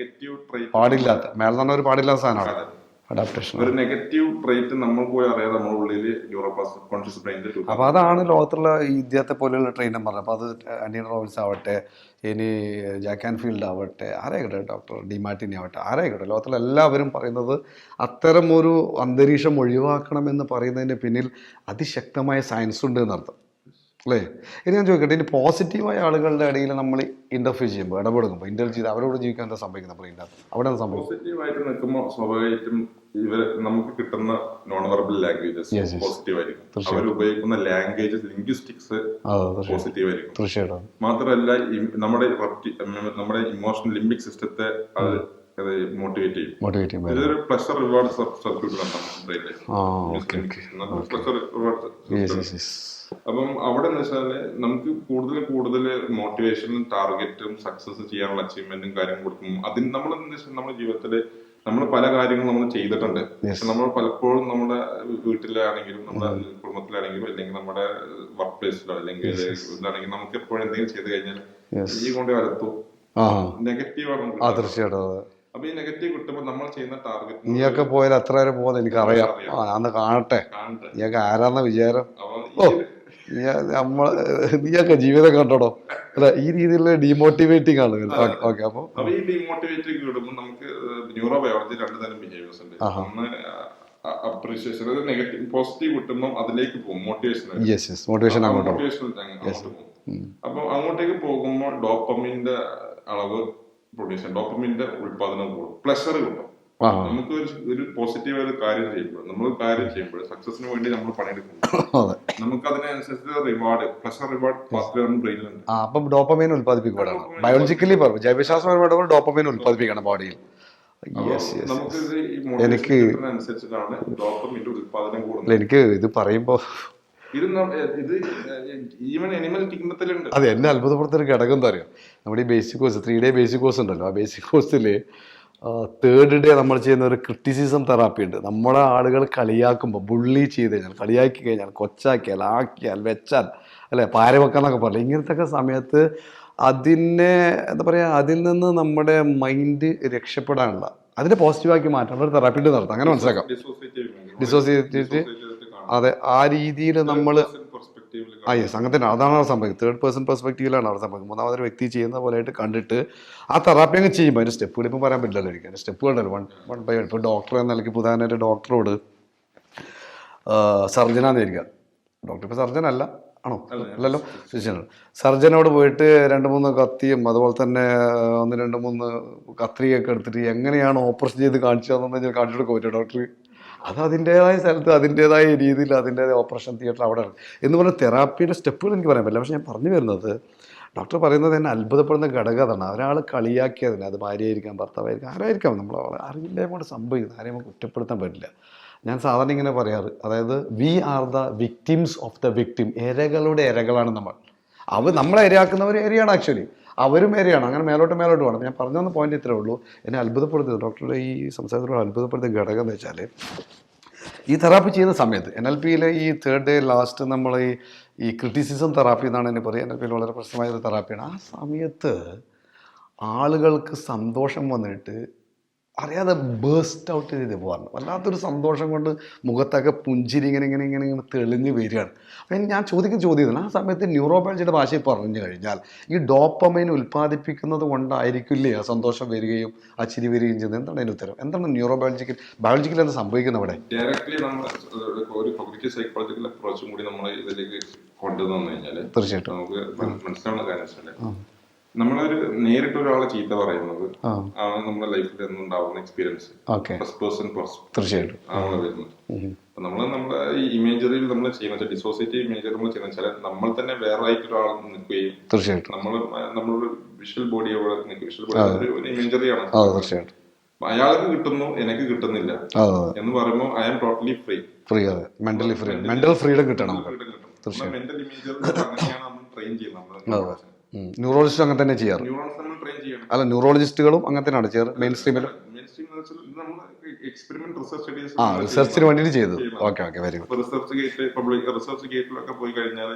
പാടില്ലാത്ത, മാൽ എന്ന് പറഞ്ഞ ഒരു പാടില്ലാത്ത സാധനമാണ് അഡാപ്റ്റേഷൻ. ഒരു നെഗറ്റീവ് ട്രേറ്റ് നമ്മൾ പോയി അറിയാതെ നമ്മുടെ ഉള്ളിൽ ന്യൂറോപ്ലാസ്റ്റിക് കോൺഷ്യസ് ബ്രെയിനിൽ. അപ്പോൾ അതാണ് ലോകത്തുള്ള ഇദ്ദേഹത്തെ പോലെയുള്ള ട്രെയിനർ പറഞ്ഞത്. അപ്പോൾ അത് ആൻഡി റോബിൻസ് ആവട്ടെ, ഇനി ജാക്ക് ആൻഡ് ഫീൽഡ് ആവട്ടെ, ആരായിക്കട്ടെ, ഡോക്ടർ ഡിമാർട്ടിനി ആവട്ടെ, ആരായിക്കട്ടെ, ലോകത്തിലെ എല്ലാവരും പറയുന്നത് അത്തരം ഒരു അന്തരീക്ഷം ഒഴിവാക്കണമെന്ന് പറയുന്നതിന് പിന്നിൽ അതിശക്തമായ സയൻസ് ഉണ്ട് എന്നർത്ഥം അല്ലേ? ഇനി ഞാൻ ചോദിക്കട്ടെ, ഇനി പോസിറ്റീവായ ആളുകളുടെ ഇടയിൽ നമ്മൾ ഇന്റർഫ്യൂ ചെയ്യുമ്പോൾ, ഇടപെടുമ്പോൾ, ഇന്റർവ്യൂ ചെയ്ത് അവരോട് ജീവിക്കാൻ എന്താ സംഭവിക്കുന്നത്? ബ്രെയിൻ്റെ അവിടെ സംഭവിക്കും. പോസിറ്റീവായിട്ട് നിൽക്കുമ്പോൾ സ്വാഭാവികമായിട്ടും ഇവർ നമുക്ക് കിട്ടുന്ന നോൺ വെർബൽ ലാംഗ്വേജസ് പോസിറ്റീവ് ആയിരിക്കും. അവർ ഉപയോഗിക്കുന്ന ലാംഗ്വേജസ് ലിംഗ്വിസ്റ്റിക്സ് പോസിറ്റീവ് ആയിരിക്കും. തീർച്ചയായിട്ടും. മാത്രമല്ല നമ്മുടെ ഇമോഷണൽ ലിംബിക് സിസ്റ്റത്തെ അത് മോട്ടിവേറ്റ് ചെയ്യും. ഇതൊരു pleasure reward circuit pleasure reward. അപ്പം അവിടെ എന്ന് വെച്ചാല് നമുക്ക് കൂടുതൽ മോട്ടിവേഷനും ടാർഗറ്റും സക്സസ് ചെയ്യാനുള്ള അച്ചീവ്മെന്റും കാര്യം കൊടുക്കും. അതിന് നമ്മൾ നമ്മുടെ ജീവിതത്തില് നമ്മൾ പല കാര്യങ്ങളും നമ്മൾ ചെയ്തിട്ടുണ്ട്. പക്ഷെ നമ്മൾ പലപ്പോഴും നമ്മുടെ വീട്ടിലാണെങ്കിലും നമ്മുടെ കുടുംബത്തിലാണെങ്കിലും അല്ലെങ്കിൽ നമ്മുടെ വർക്ക് പ്ലേസിലോ അല്ലെങ്കിൽ ഇതിലാണെങ്കിലും നമുക്ക് എപ്പോഴും എന്തെങ്കിലും ചെയ്ത് കഴിഞ്ഞാൽ ഈ കൊണ്ട് വരത്തു നെഗറ്റീവാണ്. തീർച്ചയായിട്ടും. അപ്പൊ ഈ നെഗറ്റീവ് കിട്ടുമ്പോൾ നമ്മൾ ചെയ്യുന്ന ടാർഗറ്റ്, നീയൊക്കെ പോയാൽ എത്ര വരെ പോകുന്നത് എനിക്കറിയാം, അന്ന് കാണട്ടെ, നീയൊക്കെ ആരാന്ന വിചാരം, നീയൊക്കെ ജീവിതം കണ്ടോടോ അല്ല, ഈ രീതിയിലുള്ള ഡീമോട്ടിവേറ്റിംഗ് ആണ്. ഓക്കെ. അപ്പൊ ഈ ഡീമോട്ടിവേറ്റിംഗ് കിട്ടുമ്പോൾ നമുക്ക് ന്യൂറോബയോളജി 2 തരം ബിഹേവിയേഴ്സ് ഉണ്ട്. ഒന്ന് അപ്രീഷിയേഷൻ, അതായത് നെഗറ്റീവ് പോസിറ്റീവ് കിട്ടുമ്പോൾ അതിലേക്ക് പോകും, മോട്ടിവേഷൻ അങ്ങോട്ട് പോകും. അപ്പൊ അങ്ങോട്ടേക്ക് പോകുമ്പോൾ ഡോപ്പമിന്റെ അളവ് പ്രൊഡ്യൂസ് ചെയ്യും, ഡോപ്പമിന്റെ ഉൽപാദനം കൂടും, പ്ലഷർ കിട്ടും. നമുക്ക് ഒരു പോസിറ്റീവ് ഒരു കാര്യം ചെയ്യുമ്പോൾ സക്സസിന് വേണ്ടി നമ്മൾ പണിയെടുക്കുമ്പോൾ നമുക്ക് അതിനനുസരിച്ച് റിവാർഡ്, പ്ലഷർ റിവാർഡ് പാത്വേ ബ്രെയിനിലുണ്ട്. അപ്പം ഡോപ്പമൈൻ ഉൽപ്പാദിപ്പിക്കപ്പെടണം. ബയോളജിക്കലി ജൈവശാസ്ത്രപരമായിട്ട് ഡോപ്പമൈൻ ഉൽപ്പാദിപ്പിക്കണം ബോഡിയിൽ. എനിക്ക് ഉൽപാദനം കൂടുന്നത്, എനിക്ക് ഇത് പറയുമ്പോ അത് എന്നെ അത്ഭുതപ്പെടുത്തൊരു ഘടകം എന്താ അറിയാം? നമ്മുടെ ഈ basic course 3 day basic course ഉണ്ടല്ലോ, ആ ബേസിക് കോഴ്സിൽ 3rd ഡേ നമ്മൾ ചെയ്യുന്ന ഒരു ക്രിറ്റിസിസം തെറാപ്പി ഉണ്ട്. നമ്മളെ ആളുകൾ കളിയാക്കുമ്പോൾ, ബുള്ളി ചെയ്ത് കഴിഞ്ഞാൽ, കളിയാക്കി കഴിഞ്ഞാൽ, കൊച്ചാക്കിയാൽ, ആക്കിയാൽ, വെച്ചാൽ അല്ലെ, പാര വെക്കാന്നൊക്കെ പറയില്ല, ഇങ്ങനത്തെ സമയത്ത് അതിനെ എന്താ പറയുക, അതിൽ നിന്ന് നമ്മുടെ മൈൻഡ് രക്ഷപ്പെടാനുള്ള, അതിനെ പോസിറ്റീവാക്കി മാറ്റാനുള്ള ഒരു തെറാപ്പി നടത്താം. അങ്ങനെ മനസ്സിലാക്കാം. ഡിസോസിയേറ്റ്, അതെ, ആ രീതിയിൽ നമ്മൾ അങ്ങനത്തെ അതാണ് അവിടെ സംഭവിക്കുന്നത്. 3rd പേഴ്സൺ പെർസ്പെക്റ്റീവിലാണ് അവിടെ സംഭവിക്കുന്നത്. മൂന്നാമതൊരു വ്യക്തി ചെയ്യുന്ന പോലെയായിട്ട് കണ്ടിട്ട് ആ തെറാപ്പി അങ്ങ് ചെയ്യുമ്പോൾ അതിൻ്റെ സ്റ്റെപ്പുകൾ ഇപ്പം പറയാൻ പറ്റില്ലല്ലോ. എനിക്ക് അതിൻ്റെ സ്റ്റെപ്പുകളുണ്ടല്ലോ, 1 by 1. ഇപ്പോൾ ഡോക്ടർ എന്ന നിലയ്ക്ക് പ്രധാനമായിട്ട് ഡോക്ടറോട് സർജനാന്നിരിക്കുക, ഡോക്ടർ ഇപ്പോൾ സർജൻ അല്ല, ആണോ? അല്ലല്ലോ, ഫിസിഷ്യനാണ്. സർജനോട് പോയിട്ട് 2-3 കത്തിയും അതുപോലെ തന്നെ 1-2-3 കത്രികയൊക്കെ എടുത്തിട്ട് എങ്ങനെയാണ് ഓപ്പറേഷൻ ചെയ്ത് കാണിച്ചു തന്നെന്ന് കാണിച്ചു കൊടുക്കാൻ പറ്റുമോ ഡോക്ടർ? അത് അതിൻ്റെതായ സ്ഥലത്ത് അതിൻ്റെതായ രീതിയിൽ അതിൻ്റെതായ ഓപ്പറേഷൻ തിയേറ്റർ അവിടെ എന്ന് പറഞ്ഞാൽ തെറാപ്പിയുടെ സ്റ്റെപ്പുകൾ എനിക്ക് പറയാൻ പറ്റില്ല. പക്ഷേ ഞാൻ പറഞ്ഞു വരുന്നത് ഡോക്ടർ പറയുന്നത് എന്നെ അത്ഭുതപ്പെടുന്ന ഘടകം അതാണ്. ഒരാൾ കളിയാക്കിയതിന് അത് ഭാര്യയായിരിക്കാം ഭർത്താവായിരിക്കാം ആരായിരിക്കാം നമ്മൾ അറിവില്ലേ കൊണ്ട് സംഭവിക്കുന്നത്, ആരെയും നമുക്ക് കുറ്റപ്പെടുത്താൻ പറ്റില്ല. ഞാൻ സാധാരണ ഇങ്ങനെ പറയാറ്, അതായത് we are the victims of the victim. ഇരകളുടെ ഇരകളാണ് നമ്മൾ. നമ്മളെ ഇരയാക്കുന്നവർ ഇരയാണ് ആക്ച്വലി, അവരും ഇരയാണ്. അങ്ങനെ മേലോട്ട് വേണം. ഞാൻ പറഞ്ഞു തന്ന പോയിന്റ് ഇത്രേ ഉള്ളൂ. എന്നെ അത്ഭുതപ്പെടുത്തിയത് ഡോക്ടറുടെ ഈ സംസാരത്തിലൂടെ അത്ഭുതപ്പെടുത്തിയ ഘടകം എന്ന് വെച്ചാൽ ഈ തെറാപ്പി ചെയ്യുന്ന സമയത്ത് NLPയിലെ ഈ 3rd ഡേ ലാസ്റ്റ് നമ്മൾ ഈ ക്രിറ്റിസിസം തെറാപ്പി എന്നാണ് എന്നെ പറയുക. NLPയിൽ വളരെ പ്രശസ്തമായൊരു തെറാപ്പിയാണ്. ആ സമയത്ത് ആളുകൾക്ക് സന്തോഷം വന്നിട്ട് അറിയാതെ ബേസ്റ്റ് ഔട്ട് ചെയ്ത് പോകാറുണ്ട്. വല്ലാത്തൊരു സന്തോഷം കൊണ്ട് മുഖത്തൊക്കെ പുഞ്ചിരി ഇങ്ങനെ തെളിഞ്ഞ് വരികയാണ്. അപ്പം ഞാൻ ചോദിക്കുന്ന ചോദ്യം ആ സമയത്ത് ന്യൂറോബയോളജിയുടെ ഭാഷയിൽ പറഞ്ഞു കഴിഞ്ഞാൽ ഈ ഡോപ്പമൈൻ ഉൽപ്പാദിപ്പിക്കുന്നത് കൊണ്ടായിരിക്കില്ലേ ആ സന്തോഷം വരികയും ആ ചിരി വരികയും ചെയ്യുന്നത്? എന്താണ് അതിൻ്റെ ഉത്തരം? എന്താണ് ബയോളജിക്കൽ എന്താ സംഭവിക്കുന്നത് അവിടെ? ഡയറക്ട്ലി നമ്മൾ ഒരു കോഗ്നിറ്റീവ് സൈക്കോളജിക്കൽ അപ്രോച്ചും കൂടി നമ്മൾ ഇതിലേക്ക് കൊണ്ടുവന്നു കഴിഞ്ഞാൽ തീർച്ചയായിട്ടും നമുക്ക് മനസ്സിലാവുന്ന കാര്യം നമ്മളൊരു നേരിട്ട് ഒരാളെ ചീത്ത പറയുന്നത് ആണ് നമ്മുടെ ലൈഫിൽ എന്നുണ്ടാവുന്ന എക്സ്പീരിയൻസ്. ഫസ്റ്റ് പേഴ്സൺ തീർച്ചയായിട്ടും ആണ് വരുന്നത്. നമ്മളെ ഈ ഇമേജറിയിൽ നമ്മൾ ചെയ്യുന്ന ഡിസോസിയേറ്റീവ് ഇമേജറി നമ്മൾ ചെയ്യുന്ന വെച്ചാൽ നമ്മൾ തന്നെ വേറെ ആയിട്ട് ഒരാൾ നിൽക്കുകയും തീർച്ചയായിട്ടും നമ്മളൊരു വിഷ്വൽ ബോഡി വിഷ്വൽ ബോഡി ഒരു ഇമേജറിയാണ്. തീർച്ചയായിട്ടും അയാൾക്ക് കിട്ടുന്നു എനിക്ക് കിട്ടുന്നില്ല എന്ന് പറയുമ്പോൾ ഐ ആം ടോട്ടലി ഫ്രീ. അതെ, മെന്റലി ഫ്രീ, മെന്റൽ ഫ്രീഡം കിട്ടണം. മെന്റൽ ഇമേജറി അങ്ങനെയാണ് നമ്മൾ ട്രെയിൻ ചെയ്യുന്നത്. ന്യൂറോളജിസ്റ്റ് അങ്ങനെ തന്നെ ചെയ്യാറ്. അല്ല, ന്യൂറോളജിസ്റ്റുകളും അങ്ങനെ തന്നെയാണ് ചെയ്യാറ് മെയിൻ സ്ട്രീമിൽ. റിസർച്ചിന് വേണ്ടിയിട്ട് ചെയ്തത്. Okay, very good. റിസർച്ച് ഗേറ്റിലൊക്കെ പോയി കഴിഞ്ഞാൽ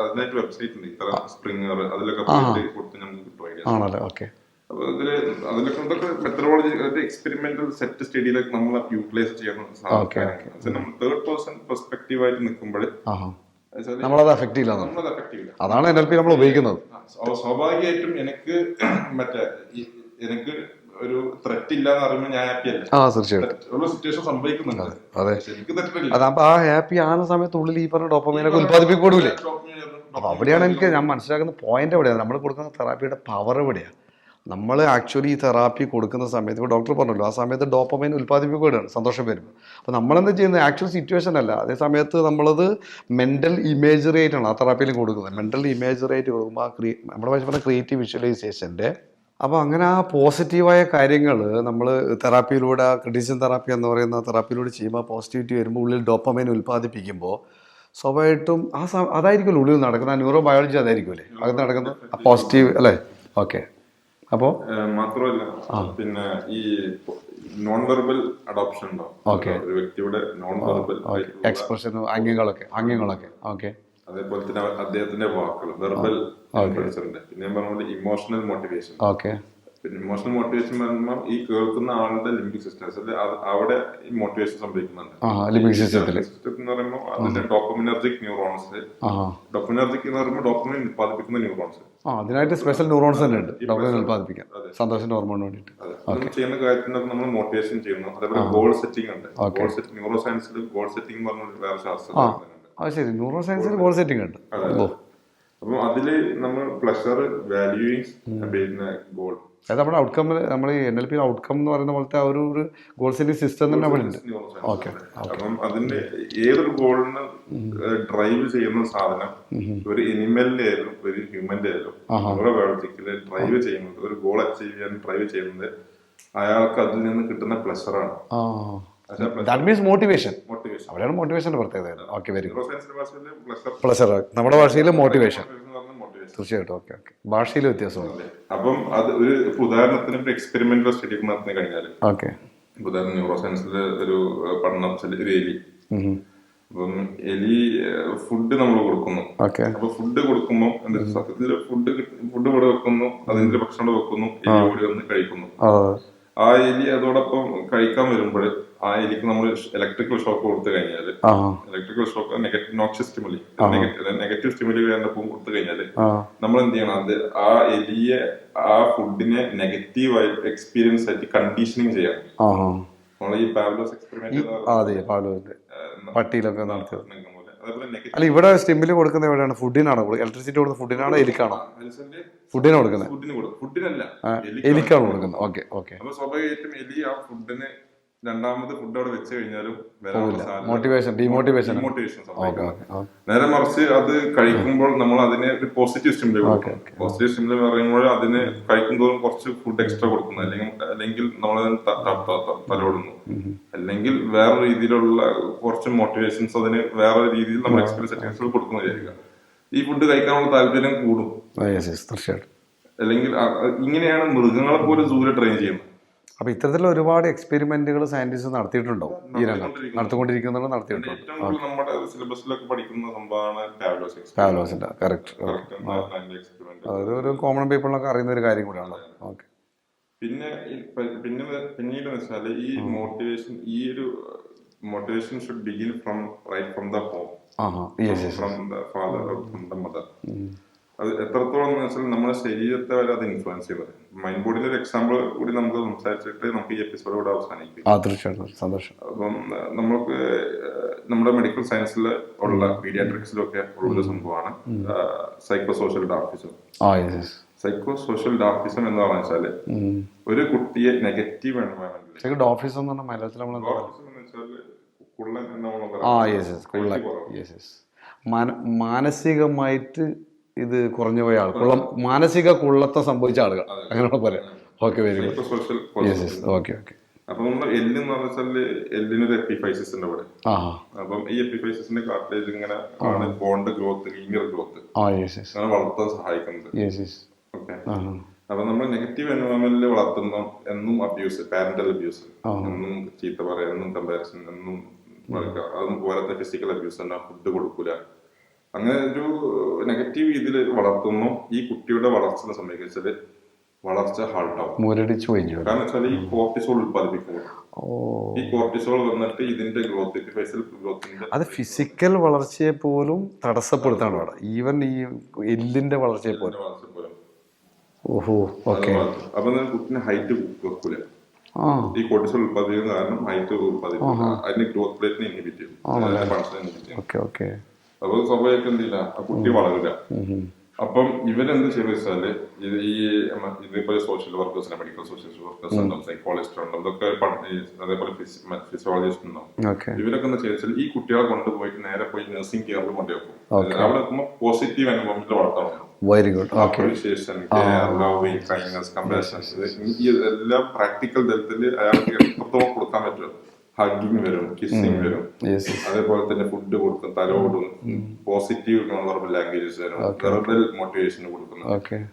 അതിനായിട്ട് വെബ്സൈറ്റ് ഉണ്ട്, ഇത്ര സ്പ്രിംഗർ അതിലൊക്കെ പോയിട്ട് കൊടുത്ത് നമുക്ക് കിട്ടും. ആണല്ലേ, ഓക്കെ. അപ്പൊ അതിലൊക്കെ മെത്തഡോളജി എക്സ്പെരിമെന്റൽ സെറ്റ് സ്റ്റഡിയിലൊക്കെ നമ്മൾ യൂട്ടിലൈസ് ചെയ്യണം. നമ്മൾ 3rd പേഴ്സൺ പെർസ്പെക്റ്റീവ് ആയിട്ട് നിൽക്കുമ്പോൾ നമ്മളത് എഫക്റ്റ് ഇല്ല. അതാണ് NLP നമ്മൾ ഉപയോഗിക്കുന്നത്. സ്വാഭാവികമായിട്ടും എനിക്ക് ഒരു ത്രെറ്റ് ഇല്ലാന്ന് പറയുമ്പോൾ ഞാൻ ഹാപ്പി അല്ലേ? തീർച്ചയായിട്ടും സിറ്റുവേഷൻ സംഭവിക്കുന്നുണ്ട്. അതെ, എനിക്ക് തെറ്റില്ല. അതാകുമ്പോ ആ ഹാപ്പി ആകുന്ന സമയത്ത് ഉള്ളിൽ ഈ പറഞ്ഞ ഡോപ്പമൈനൊക്കെ ഉത്പാദിപ്പിക്കൂലേ? അപ്പൊ അവിടെയാണ് ഞാൻ മനസ്സിലാക്കുന്ന പോയിന്റ് എവിടെയാണ് നമ്മൾ കൊടുക്കുന്ന തെറാപ്പിയുടെ പവർ എവിടെയാണ്. നമ്മൾ ആക്ച്വലി ഈ തെറാപ്പി കൊടുക്കുന്ന സമയത്ത് ഇപ്പോൾ ഡോക്ടർ പറഞ്ഞല്ലോ ആ സമയത്ത് ഡോപ്പമൈൻ ഉൽപ്പാദിപ്പിക്കുകയാണ് സന്തോഷം വരുമ്പോൾ. അപ്പോൾ നമ്മളെന്താ ചെയ്യുന്നത്? ആക്ച്വൽ സിറ്റുവേഷൻ അല്ല, അതേ സമയത്ത് നമ്മളത് മെൻ്റൽ ഇമേജറി ആയിട്ടാണ് ആ തെറാപ്പിയിൽ കൊടുക്കുന്നത്. മെൻ്റൽ ഇമേജറി ആയിട്ട് കൊടുക്കുമ്പോൾ നമ്മുടെ ഭാഷ പറഞ്ഞ ക്രിയേറ്റീവ് വിഷ്വലൈസേഷൻ്റെ. അപ്പോൾ അങ്ങനെ ആ പോസിറ്റീവായ കാര്യങ്ങൾ നമ്മൾ തെറാപ്പിയിലൂടെ, ക്രിറ്റിസിസം തെറാപ്പി എന്ന് പറയുന്ന തെറാപ്പിയിലൂടെ ചെയ്യുമ്പോൾ പോസിറ്റിവിറ്റി വരുമ്പോൾ ഉള്ളിൽ ഡോപ്പമൈൻ ഉൽപ്പാദിപ്പിക്കുമ്പോൾ സ്വാഭാവികമായിട്ടും അതായിരിക്കുമല്ലോ ഉള്ളിൽ നടക്കുന്ന ആ ന്യൂറോ ബയോളജി അതായിരിക്കുമല്ലേ അകത്ത് നടക്കുന്നത് ആ പോസിറ്റീവ് അല്ലേ? ഓക്കെ. അപ്പോൾ മാത്രമല്ല പിന്നെ ഈ നോൺ വെർബൽ അഡോപ്ഷൻ ഉണ്ടാവും. ഒരു വ്യക്തിയുടെ നോൺ വെർബൽ എക്സ്പ്രഷൻ ആംഗ്യങ്ങളൊക്കെ ഓക്കെ. അതേപോലെ തന്നെ അദ്ദേഹത്തിന്റെ വാക്കുകൾ വെർബൽ ഉണ്ട്. പിന്നെ പറഞ്ഞ ഇമോഷണൽ മോട്ടിവേഷൻ. ഓക്കെ. പിന്നെ ഇമോഷണൽ മോട്ടിവേഷൻ പറയുമ്പോൾ ഈ കേൾക്കുന്ന ആളുടെ ലിംബിക് സിസ്റ്റം അവിടെ ഈ മോട്ടിവേഷൻ സംഭവിക്കുന്നുണ്ട്. ലിംബിക് സിസ്റ്റത്തിൽ എന്ന് പറയുമ്പോൾ അതിന്റെ ഡോപ്പമിനർജിക് ന്യൂറോൺസ്. ഡോപ്പമിനർജിക് എന്ന് പറയുമ്പോൾ ഡോപ്പമിൻ ഉത്പാദിപ്പിക്കുന്ന ന്യൂറോൺസ്. അതിനായിട്ട് സ്പെഷ്യൽ ന്യൂറോൺസ് തന്നെ ഉണ്ട് ഡോപ്പമിൻ ഉത്പാദിപ്പിക്കാൻ, സന്തോഷത്തിന്റെ ഹോർമോൺ വേണ്ടിയിട്ട്. ചെയ്യുന്ന കാര്യത്തിനൊക്കെ നമ്മൾ മോട്ടിവേഷൻ ചെയ്യുന്നു. അതേപോലെ ഗോൾ സെറ്റിംഗ് ഉണ്ട്. ന്യൂറോ സയൻസിൽ ഗോൾ സെറ്റിംഗ് പറഞ്ഞ വേറെ ശാസ്ത്രം. ശരി, ന്യൂറോ സയൻസിൽ ഗോൾ സെറ്റിംഗ് ഉണ്ട്. അപ്പൊ അതില് നമ്മൾ പ്ലഷർ, വാല്യൂയിങ്, പിന്നെ ഗോൾ, അതായത് നമ്മുടെ ഔട്ട്കം, നമ്മൾ ഈ NLP ഔട്ട്കം എന്ന് പറയുന്ന പോലത്തെ ഒരു ഗോൾ സെറ്റിംഗ് സിസ്റ്റം തന്നെ അവിടെ ഉണ്ട്. ഓക്കെ. അപ്പം അതിന്റെ ഏതൊരു ഗോളിന് ഡ്രൈവ് ചെയ്യുന്ന സാധനം ഒരു എനിമലിന്റെ ആയാലും ഒരു ഹ്യൂമന്റെ ആയാലും ഓരോ ബയോളജിക്കല് ഡ്രൈവ് ചെയ്യുന്നത്, ഒരു ഗോൾ അച്ചീവ് ചെയ്യാൻ ഡ്രൈവ് ചെയ്യുന്നത് അയാൾക്ക് അതിൽ നിന്ന് കിട്ടുന്ന പ്ലഷറാണ്. That means motivation. അവിടെയാണ് മോട്ടിവേഷന്റെ പ്രത്യേകത. Okay, very good. പ്ലഷർ നമ്മുടെ ഭാഷയിൽ മോട്ടിവേഷൻ. തീർച്ചയായിട്ടും. ഓക്കെ. ഭാഷയിൽ വ്യത്യാസമുണ്ട്. അപ്പം അത് ഒരു ഉദാഹരണത്തിന് എക്സ്പെരിമെന്റൽ സ്റ്റഡി നടത്തി കഴിഞ്ഞാൽ, ഉദാഹരണം ന്യൂറോ സയൻസിലെ ഒരു പഠനം, ഒരു എലി. അപ്പം എലി ഫുഡ് നമ്മൾ കൊടുക്കുന്നു. അപ്പൊ ഫുഡ് കൊടുക്കുമ്പോൾ എന്താ സത്യത്തിൽ ഫുഡ് ഇവിടെ വെക്കുന്നു, അതിന്റെ ഭക്ഷണം വെക്കുന്നു, എലി ഓടി വന്ന് കഴിക്കുന്നു. ആ എലി അതോടൊപ്പം കഴിക്കാൻ വരുമ്പോൾ ആ എലിക്ക് നമ്മൾ ഇലക്ട്രിക്കൽ ഷോക്ക് കൊടുത്തു കഴിഞ്ഞാൽ, electrical shock നോക്ഷ്യസ് stimuli, negative stimuli കൊടുത്തു കഴിഞ്ഞാൽ നമ്മൾ എന്ത് ചെയ്യണം? അത് ആ എലിയെ ആ ഫുഡിനെ നെഗറ്റീവ് ആയിട്ട് എക്സ്പീരിയൻസ് ആയിട്ട് കണ്ടീഷനിങ് ചെയ്യണം. നമ്മൾ ഈ പാവ്ലോസ് എക്സ്പെരിമെന്റ് പട്ടിയിലൊക്കെ നടത്തിയത്. അല്ല, ഇവിടെ സ്റ്റിമുലി കൊടുക്കുന്ന എവിടെയാണ്? ഫുഡിനാണോ? ഇലക്ട്രിസിറ്റി കൊടുക്കുന്ന ഫുഡിനാണോ എലിക്കാണോ? ഫുഡിനാണ് കൊടുക്കുന്നത്. ഫുഡിനല്ല, എലിക്കാണ് കൊടുക്കുന്നത്. ഓക്കെ. അപ്പൊ സ്വാഭാവികമായിട്ടും എലി ആ ഫുഡിന് രണ്ടാമത് ഫുഡ് അവിടെ വെച്ച് കഴിഞ്ഞാലും മോട്ടിവേഷൻ ഡിമോട്ടിവേഷൻ. നേരെ മറിച്ച് അത് കഴിക്കുമ്പോൾ നമ്മൾ അതിനെ ഒരു പോസിറ്റീവ് സ്റ്റിമുലേ കൊടുക്കും. പോസിറ്റീവ് സ്റ്റിമുലേ പറയുമ്പോൾ അതിന് കഴിക്കുമ്പോഴും കുറച്ച് ഫുഡ് എക്സ്ട്രാ കൊടുക്കുന്നു, അല്ലെങ്കിൽ നമ്മളതിന് തലോടുന്നു, അല്ലെങ്കിൽ വേറെ രീതിയിലുള്ള കുറച്ച് മോട്ടിവേഷൻസ് അതിന് വേറെ രീതിയിൽ നമ്മൾ എക്സ്പീരിയൻസ് കൊടുക്കുന്നു വിചാരിക്കുക. ഈ ഫുഡ് കഴിക്കാനുള്ള താല്പര്യം കൂടും. തീർച്ചയായിട്ടും. അല്ലെങ്കിൽ ഇങ്ങനെയാണ് മൃഗങ്ങളെ പോലെ സൂര്യ ട്രെയിൻ ചെയ്യുന്നത്. അപ്പൊ ഇത്തരത്തിലുള്ള ഒരുപാട് എക്സ്പെരിമെന്റുകൾ സയന്റിസ്റ്റ് നടത്തിയിട്ടുണ്ടോ ഈ രംഗം? നടത്തിക്കൊണ്ടിരിക്കുന്നുണ്ട്, നടത്തിയിട്ടുണ്ട്. നമ്മുടെ സിലബസിലൊക്കെ പഠിക്കുന്ന സംഭവമാണ് പാവ്ലോസിന്റെ. കറക്റ്റ്. അതൊരു കോമൺ പീപ്പിളിനൊക്കെ അറിയുന്ന ഒരു കാര്യം കൂടെയാണ്. ഓക്കെ. പിന്നീട് വെച്ചാല് ഈ motivation should begin from the home, from the father, from the mother. അത് എത്രത്തോളം എന്ന് വെച്ചാൽ നമ്മുടെ ശരീരത്തെ വരെ അത് ഇൻഫ്ലുവൻസ് ചെയ്യുന്നത്. മൈൻഡ് ബോഡിയുടെ ഒരു എക്സാമ്പിൾ കൂടി നമുക്ക് സംസാരിച്ചിട്ട് നമുക്ക് ഈ എപ്പിസോഡ് കൂടെ അവസാനിക്കും. സന്തോഷം. അപ്പം നമ്മൾക്ക് നമ്മുടെ മെഡിക്കൽ സയൻസിൽ ഉള്ള പീഡിയാട്രിക്സിലൊക്കെ ഉള്ളൊരു സംഭവമാണ് സൈക്കോ സോഷ്യൽ ഡാർഫിസം. സൈക്കോ സോഷ്യൽ ഡാർഫിസം എന്താണെന്ന് വെച്ചാല് ഒരു കുട്ടിയെ നെഗറ്റീവ് എൻവയോൺമെന്റിൽ, മാനസികമായിട്ട് ഇത് കുറഞ്ഞു പോയ ആൾ, മാനസിക കുള്ളത്തെ സംഭവിച്ച ആളുകൾ, അങ്ങനെയാണ് പറയാം. Okay, very good. ഓക്കെ. അപ്പൊ നമ്മൾ എല്ലെന്ന് പറഞ്ഞാല് എല്ലിനൊരു എപ്പിഫൈസിസ് ഉണ്ട് അവിടെ. അപ്പം ഈ എപ്പിഫൈസിന്റെ കാർട്ടിലേജ് ഇങ്ങനെ ആണ് ബോണ്ട് ഗ്രോത്ത്, ലീനിയർ ഗ്രോത്ത് അങ്ങനെ വളർത്താൻ സഹായിക്കുന്നത്. ഓക്കെ. അപ്പൊ നമ്മൾ നെഗറ്റീവ് എൻവയോൺമെന്റിൽ വളർത്തുന്ന എന്നും അബ്യൂസ്, പാരന്റൽ അബ്യൂസ്, എന്നും ചീത്ത പറയാം, എന്നും കമ്പാരിസൺ, എന്നും അതും പോലത്തെ ഫിസിക്കൽ അബ്യൂസ് തന്നെ, ഫുഡ് കൊടുക്കൂല, അങ്ങനെ ഒരു നെഗറ്റീവ് രീതിയിൽ വളർത്തുന്നു. ഈ കുട്ടിയുടെ വളർച്ച സംബന്ധിച്ചാല് വളർച്ച ഹാൾട്ടാവും, കാരണം വെച്ചാൽ ഈ കോർട്ടിസോൾ ഉത്പാദിപ്പിക്കുന്നത്. ഈ കോർട്ടിസോൾ വന്നിട്ട് ഇതിന്റെ ഗ്രോത്ത്, ഗ്രോത്തിന്റെ അത് ഫിസിക്കൽ വളർച്ചയെ പോലും തടസ്സപ്പെടുത്താണ്, ഈവൻ ഈ എല്ലിന്റെ വളർച്ചയെ പോലും. അപ്പൊ കുട്ടിന് ഹൈറ്റ് വെക്കൂല. ഈ കോർട്ടിസോൾ ഉത്പാദിപ്പിക്കുന്ന കാരണം ഹൈറ്റ് ഉത്പാദിപ്പിക്കും, അതിന്റെ ഗ്രോത്ത് റേറ്റിനെ ഇൻഹിബിറ്റ് ചെയ്യും. അപ്പൊ സ്വാഭാവികം എന്തില്ല, ആ കുട്ടി വളരില്ല. അപ്പം ഇവരെന്ത് ചെയ്തു വെച്ചാല് ഇതേപോലെ social workers, medical social workers ഉണ്ടാവും, സൈക്കോളജിസ്റ്റ് ഉണ്ടാവും, ഇതൊക്കെ അതേപോലെ ഫിസിയോളജിസ്റ്റ് ഉണ്ടാവും. ഇവരൊക്കെ എന്താ ചെയ്താൽ ഈ കുട്ടികളെ കൊണ്ടുപോയിട്ട് നേരെ പോയി നഴ്സിംഗ് കെയറിൽ കൊണ്ടുവെക്കും. അവിടെ വെക്കുമ്പോൾ പോസിറ്റീവ് എൻവയോൺമെന്റിൽ വളർത്തണം. Very good. എല്ലാം പ്രാക്ടിക്കൽ തലത്തിൽ അയാൾക്ക് എത്രത്തോളം കൊടുക്കാൻ പറ്റുമോ. ഹഗ്ഗിങ് വരും, കിസ്സിങ് വരും, അതേപോലെ തന്നെ ഫുഡ് കൊടുക്കും, തലോടും, പോസിറ്റീവ് നോൺ വെർബൽ ലാംഗ്വേജസ് വരും, വെർബൽ മോട്ടിവേഷൻ കൊടുക്കുന്നു.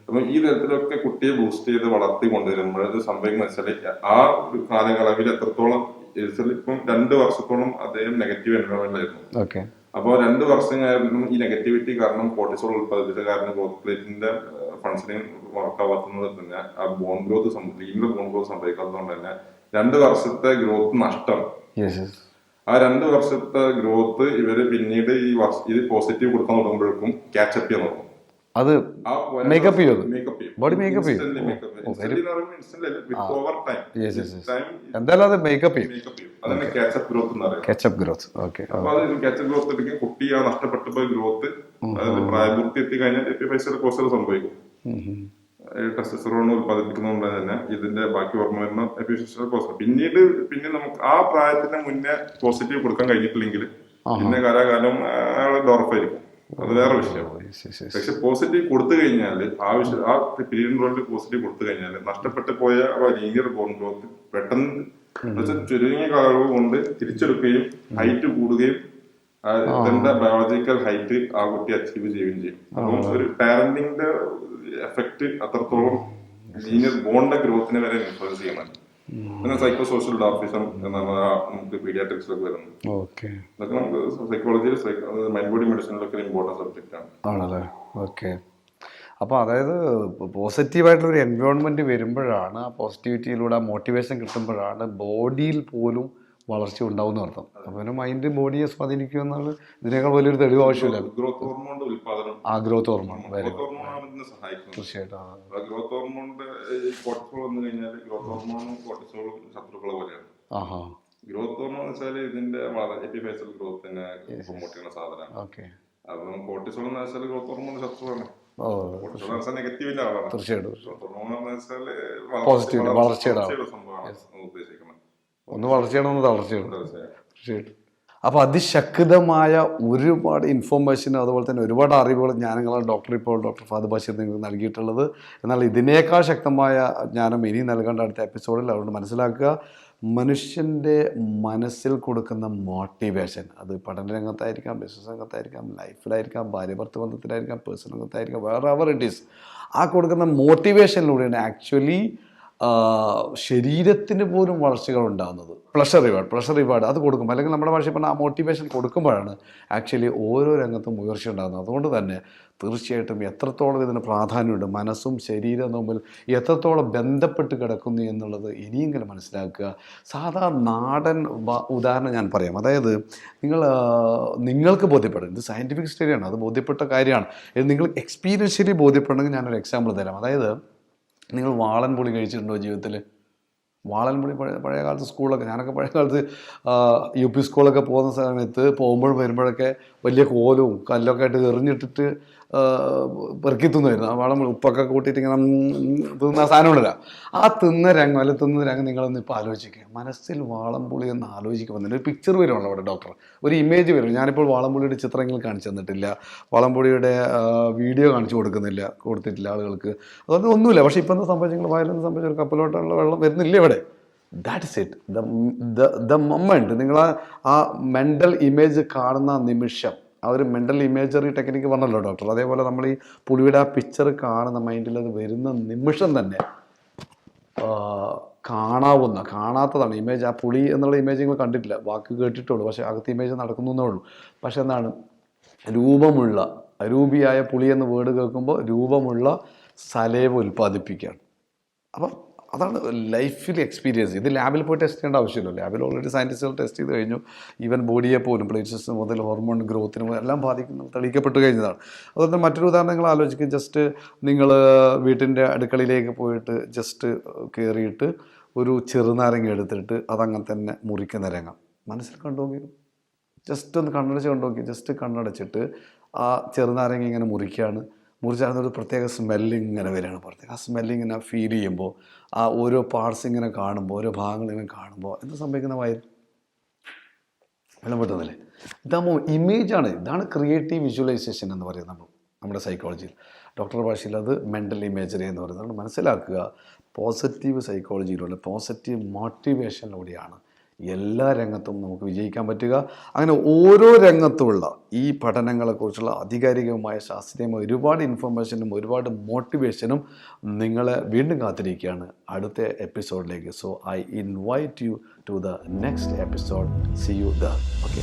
അപ്പൊ ഈ തരത്തിലൊക്കെ കുട്ടിയെ ബൂസ്റ്റ് ചെയ്ത് വളർത്തി കൊണ്ടുവരുമ്പോൾ ഇത് സംഭവിക്കുന്ന വെച്ചാൽ ആ ഒരു കാലയളവിൽ എത്രത്തോളം ഇപ്പം 2 വർഷത്തോളം അദ്ദേഹം നെഗറ്റീവ് എൻവയോൺമെന്റിലായിരുന്നു. അപ്പോൾ 2 വർഷം ആയിരുന്നു ഈ നെഗറ്റിവിറ്റി കാരണം കോർട്ടിസോൾ ഉത്പാദിപ്പിച്ച കാരണം ഗ്രോത്ത് പ്ലേറ്റിന്റെ ഫങ്ഷനിങ് വർക്കാവാത്തുന്നത് തന്നെ ആ bone growth, linear bone growth സംഭവിക്കാത്തതുകൊണ്ട് തന്നെ 2 വർഷത്തെ ഗ്രോത്ത് നഷ്ടം. ആ 2 വർഷത്തെ ഗ്രോത്ത് ഇവര് പിന്നീട് ഇത് പോസിറ്റീവ് കൊടുക്കാൻ തുടങ്ങുമ്പോഴേക്കും ക്യാച്ചപ്പ് ചെയ്യാൻ തുടങ്ങും. അത് മേക്കപ്പ് ചെയ്യും, ബോഡി മേക്കപ്പ് ചെയ്യും. എന്തായാലും അത് മേക്കപ്പ് ചെയ്യും. അതന്നെ കാച്ചപ്പ് ഗ്രോത്ത് എന്ന് പറയുന്നത്. Catch-up growth. ഓക്കെ. അപ്പൊ അത് കാച്ചപ്പ് ഗ്രോത്ത് എടുക്കും. കുട്ടി ആ നഷ്ടപ്പെട്ട ഗ്രോത്ത്, അതായത് പ്രായപൂർത്തി എത്തി കഴിഞ്ഞാൽ എപ്പിഫൈസിൽ കോഴ്സുകൾ സംഭവിക്കും. ടെസ്റ്റോസ്റ്ററോൺ ഉത്പാദിപ്പിക്കുന്നതുകൊണ്ട് തന്നെ ഇതിന്റെ ബാക്കി ഹോർമോണിന് എപ്പിഫൈസിൽ കോഴ്സ്. പിന്നെ നമുക്ക് ആ പ്രായത്തിന് മുന്നേ പോസിറ്റീവ് കൊടുക്കാൻ കഴിഞ്ഞിട്ടില്ലെങ്കിൽ പിന്നെ കാലാകാലം അയാളെ ഡോർഫായിരിക്കും. അത് വേറെ വിഷയം. പക്ഷെ പോസിറ്റീവ് കൊടുത്തു കഴിഞ്ഞാൽ ആ പീരിയഡ് റോളിൽ പോസിറ്റീവ് കൊടുത്തു കഴിഞ്ഞാൽ നഷ്ടപ്പെട്ടു പോയ ലീനിയർ ബോൺ ഗ്രോത്ത് പെട്ടെന്ന് ചുരുങ്ങിയ കാലയളവ് കൊണ്ട് തിരിച്ചെടുക്കുകയും ഹൈറ്റ് കൂടുകയും അതിന്റെ ബയോളജിക്കൽ ഹൈറ്റ് ആ കുട്ടി അച്ചീവ് ചെയ്യുകയും ചെയ്യും. അപ്പം ഒരു പാരന്റിന്റെ എഫക്ട് അത്രത്തോളം ലീനിയർ ബോണിന്റെ ഗ്രോത്തിനെ വരെ ഇൻഫ്ലുവൻസ് ചെയ്യുന്നുണ്ട്. പിന്നെ സൈക്കോ സോഷ്യൽ ഡാർഫിസം എന്നാണ് നമുക്ക് പീഡിയാട്രിക്സിലൊക്കെ വരുന്നത്. ഇതൊക്കെ നമുക്ക് സൈക്കോളജിയിൽ, മൈൻഡ് ബോഡി മെഡിസിനിലൊക്കെ ഇമ്പോർട്ടൻറ്റ് സബ്ജക്റ്റ് ആണ്. ആണല്ലേ? ഓക്കെ. അപ്പോൾ അതായത് പോസിറ്റീവായിട്ടുള്ളൊരു എൻവയോൺമെൻറ്റ് വരുമ്പോഴാണ്, ആ പോസിറ്റിവിറ്റിയിലൂടെ ആ മോട്ടിവേഷൻ കിട്ടുമ്പോഴാണ് ബോഡിയിൽ പോലും വളർച്ച ഉണ്ടാവുന്ന അർത്ഥം. അപ്പോൾ മൈൻഡ് ബോഡിയെ സ്വാധീനിക്കുക എന്നുള്ള ഇതിനേക്കാൾ വലിയൊരു തെളിവ് ആവശ്യമില്ല. ഗ്രോത്ത് ഹോർമോണിന്റെ ഉത്പാദനം, ഗ്രോത്ത് ഹോർമോൺ സഹായിക്കുന്നു. ഗ്രോത്ത് ഹോർമോണിന്റെ കോർട്ടിസോൾ വന്നു കഴിഞ്ഞാൽ ഗ്രോത്ത് ഹോർമോണും കോർട്ടിസോളും ശത്രുക്കളെ പോലെയാണ്. ഗ്രോത്ത് ഹോർമോൺ എന്ന് വെച്ചാൽ ഇതിന്റെ എപ്പിഫൈസൽ ഗ്രോത്തിനെ പ്രൊമോട്ട് ചെയ്യുന്ന സാധനമാണ്. അപ്പം കോർട്ടിസോൾ എന്ന് വെച്ചാൽ ഗ്രോത്ത് ഹോർമോൺ ശത്രുവാണ്. നെഗറ്റീവിന്റെ ആളാണ്. തീർച്ചയായിട്ടും. ഗ്രോത്ത് ഹോർമോൺ എന്ന് വെച്ചാൽ വളർച്ചയുടെ സംഭവമാണ് ഉദ്ദേശിക്കുന്നത്. ഒന്ന് വളർച്ചയാണ്, ഒന്ന് തളർച്ചയാണ്. തീർച്ചയായിട്ടും. അപ്പോൾ അതിശക്തമായ ഒരുപാട് ഇൻഫോർമേഷനും അതുപോലെ തന്നെ ഒരുപാട് അറിവുകൾ ജ്ഞാനങ്ങളാണ് ഡോക്ടർ ഫഹദ് ബഷീർ നിങ്ങൾക്ക് നൽകിയിട്ടുള്ളത്. എന്നാൽ ഇതിനേക്കാൾ ശക്തമായ ജ്ഞാനം ഇനി നൽകേണ്ട അടുത്ത എപ്പിസോഡിൽ. അതുകൊണ്ട് മനസ്സിലാക്കുക, മനുഷ്യൻ്റെ മനസ്സിൽ കൊടുക്കുന്ന മോട്ടിവേഷൻ, അത് പഠന രംഗത്തായിരിക്കാം, ബിസിനസ് രംഗത്തായിരിക്കാം, ലൈഫിലായിരിക്കാം, ഭാര്യ ഭർത്തൃ ബന്ധത്തിലായിരിക്കാം, പേഴ്സണൽ രംഗത്തായിരിക്കാം, വേറെ എവർ ഇറ്റ് ഈസ്, ആ കൊടുക്കുന്ന മോട്ടിവേഷനിലൂടെയാണ് ആക്ച്വലി ശരീരത്തിന് പോലും വളർച്ചകൾ ഉണ്ടാകുന്നത്. പ്ലഷർ റിവാർഡ് അത് കൊടുക്കും. അല്ലെങ്കിൽ നമ്മുടെ ഭാഷയിൽ പറഞ്ഞാൽ ആ മോട്ടിവേഷൻ കൊടുക്കുമ്പോഴാണ് ആക്ച്വലി ഓരോ രംഗത്തും ഉയർച്ച ഉണ്ടാകുന്നത്. അതുകൊണ്ട് തന്നെ തീർച്ചയായിട്ടും എത്രത്തോളം ഇതിന് പ്രാധാന്യമുണ്ട്, മനസ്സും ശരീരവും തമ്മിൽ എത്രത്തോളം ബന്ധപ്പെട്ട് കിടക്കുന്നു എന്നുള്ളത് ഇനിയെങ്കിലും മനസ്സിലാക്കുക. സാധാരണ നാടൻ ഉദാഹരണം ഞാൻ പറയാം. അതായത് നിങ്ങൾക്ക് ബോധ്യപ്പെടും, ഇത് സയൻറ്റിഫിക് സ്റ്റഡിയാണ്, അത് ബോധ്യപ്പെട്ട കാര്യമാണ്. ഇത് നിങ്ങൾ എക്സ്പീരിയൻഷ്യലി ബോധ്യപ്പെടണമെങ്കിൽ ഞാനൊരു എക്സാമ്പിൾ തരാം. അതായത് നിങ്ങൾ വാളൻപുളി കഴിച്ചിട്ടുണ്ടോ ജീവിതത്തിൽ? വാളൻപുളി പഴയ കാലത്ത് സ്കൂളൊക്കെ, ഞാനൊക്കെ പഴയ കാലത്ത് UP സ്കൂളൊക്കെ പോകുന്ന സമയത്ത് പോകുമ്പോഴും വരുമ്പോഴൊക്കെ വലിയ കോലും കല്ലൊക്കെ ആയിട്ട് എറിഞ്ഞിട്ടിട്ട് പെറുക്കി തിന്നുമായിരുന്നു. ആ വാളൻപുളി ഉപ്പൊക്കെ കൂട്ടിയിട്ട് ഇങ്ങനെ തിന്ന സാധനമുണ്ടല്ല, ആ തിന്ന രംഗം നിങ്ങളൊന്ന് ഇപ്പോൾ ആലോചിക്കുക. മനസ്സിൽ വാളൻപുളി എന്ന് ആലോചിക്കുമ്പോൾ തന്നെ ഒരു പിക്ചർ വരുമല്ലോ അവിടെ, ഡോക്ടർ ഒരു ഇമേജ് വരും. ഞാനിപ്പോൾ വാളൻപുളിയുടെ ചിത്രങ്ങൾ കാണിച്ചു തന്നിട്ടില്ല, വാളൻപുളിയുടെ വീഡിയോ കാണിച്ചു കൊടുത്തിട്ടില്ല ആളുകൾക്ക്, അതൊന്നും ഒന്നുമില്ല. പക്ഷേ ഇപ്പം എന്താ സംഭവിച്ചു, നിങ്ങൾ വയലൊന്നും സംഭവിച്ച ഒരു കപ്പലോട്ടുള്ള വെള്ളം വരുന്നില്ല ഇവിടെ. That is it, the moment. നിങ്ങൾ ആ മെൻ്റൽ ഇമേജ് കാണുന്ന നിമിഷം, ആ ഒരു മെൻ്റൽ ഇമേജറി ടെക്നിക്ക് പറഞ്ഞല്ലോ ഡോക്ടർ, അതേപോലെ നമ്മൾ ഈ പുളിയുടെ ആ പിക്ചർ കാണുന്ന മൈൻഡിൽ അത് വരുന്ന നിമിഷം തന്നെ കാണാത്തതാണ് ഇമേജ്. ആ പുളി എന്നുള്ള ഇമേജ് നിങ്ങൾ കണ്ടിട്ടില്ല, വാക്ക് കേട്ടിട്ടുള്ളൂ, പക്ഷേ അകത്ത് ഇമേജ് നടക്കുന്നേ ഉള്ളൂ. പക്ഷെ എന്താണ്, അരൂപിയായ പുളി എന്ന് വേർഡ് കേൾക്കുമ്പോൾ രൂപമുള്ള സലേവ് ഉൽപ്പാദിപ്പിക്കുകയാണ്. അപ്പം അതാണ് ലൈഫിൽ എക്സ്പീരിയൻസ്. ഇത് ലാബിൽ പോയി ടെസ്റ്റ് ചെയ്യേണ്ട ആവശ്യമില്ല. ലാബിൽ ഓൾറെഡി സയൻറ്റിസ്റ്റുകൾ ടെസ്റ്റ് ചെയ്ത് കഴിഞ്ഞു. ഈവൻ ബോഡിയെ പോലും പ്ലേറ്റ്സ് മുതൽ ഹോർമോൺ ഗ്രോത്തിനും എല്ലാം ബാധിക്കുന്നു, തെളിയിക്കപ്പെട്ട് കഴിഞ്ഞതാണ്. അതുപോലെ മറ്റൊരു ഉദാഹരണങ്ങൾ ആലോചിക്കും. ജസ്റ്റ് നിങ്ങൾ വീട്ടിൻ്റെ അടുക്കളയിലേക്ക് പോയിട്ട് ജസ്റ്റ് കയറിയിട്ട് ഒരു ചെറുനാരങ്ങ എടുത്തിട്ട് അതങ്ങനെ തന്നെ മുറിക്കുന്ന രംഗം മനസ്സിൽ കണ്ടുനോക്കി. ജസ്റ്റ് ഒന്ന് കണ്ണടച്ച് കണ്ടുനോക്കി. ജസ്റ്റ് കണ്ണടച്ചിട്ട് ആ ചെറുനാരങ്ങ ഇങ്ങനെ മുറിച്ചാൽ ഒരു പ്രത്യേക സ്മെല്ലിങ്ങനെ വരികയാണ് പുറത്തേക്ക്. ആ സ്മെല്ലിങ്ങനെ ഫീൽ ചെയ്യുമ്പോൾ, ആ ഓരോ പാർട്സ് ഇങ്ങനെ കാണുമ്പോൾ, ഓരോ ഭാഗങ്ങളിങ്ങനെ കാണുമ്പോൾ എന്താ സംഭവിക്കുന്ന വയൽ എല്ലാം പെട്ടെന്നല്ലേ. ഇതാകുമ്പോൾ ഇമേജാണ്. ഇതാണ് ക്രിയേറ്റീവ് വിഷ്വലൈസേഷൻ എന്ന് പറയുന്നത് നമ്മുടെ സൈക്കോളജിയിൽ. ഡോക്ടർ ഭാഷയിൽ അത് മെൻ്റൽ ഇമേജറി എന്ന് പറയുന്നത്. മനസ്സിലാക്കുക, പോസിറ്റീവ് സൈക്കോളജിയിലൂടെ, പോസിറ്റീവ് മോട്ടിവേഷനിലൂടെയാണ് എല്ലാ രംഗത്തും നമുക്ക് വിജയിക്കാൻ പറ്റുക. അങ്ങനെ ഓരോ രംഗത്തുമുള്ള ഈ പഠനങ്ങളെക്കുറിച്ചുള്ള ആധികാരികമായ ശാസ്ത്രീയമായ ഒരുപാട് ഇൻഫർമേഷനും ഒരുപാട് മോട്ടിവേഷനും നിങ്ങളെ വീണ്ടും കാത്തിരിക്കുകയാണ് അടുത്ത എപ്പിസോഡിലേക്ക്. So I invite you to the next episode. See you the. Okay.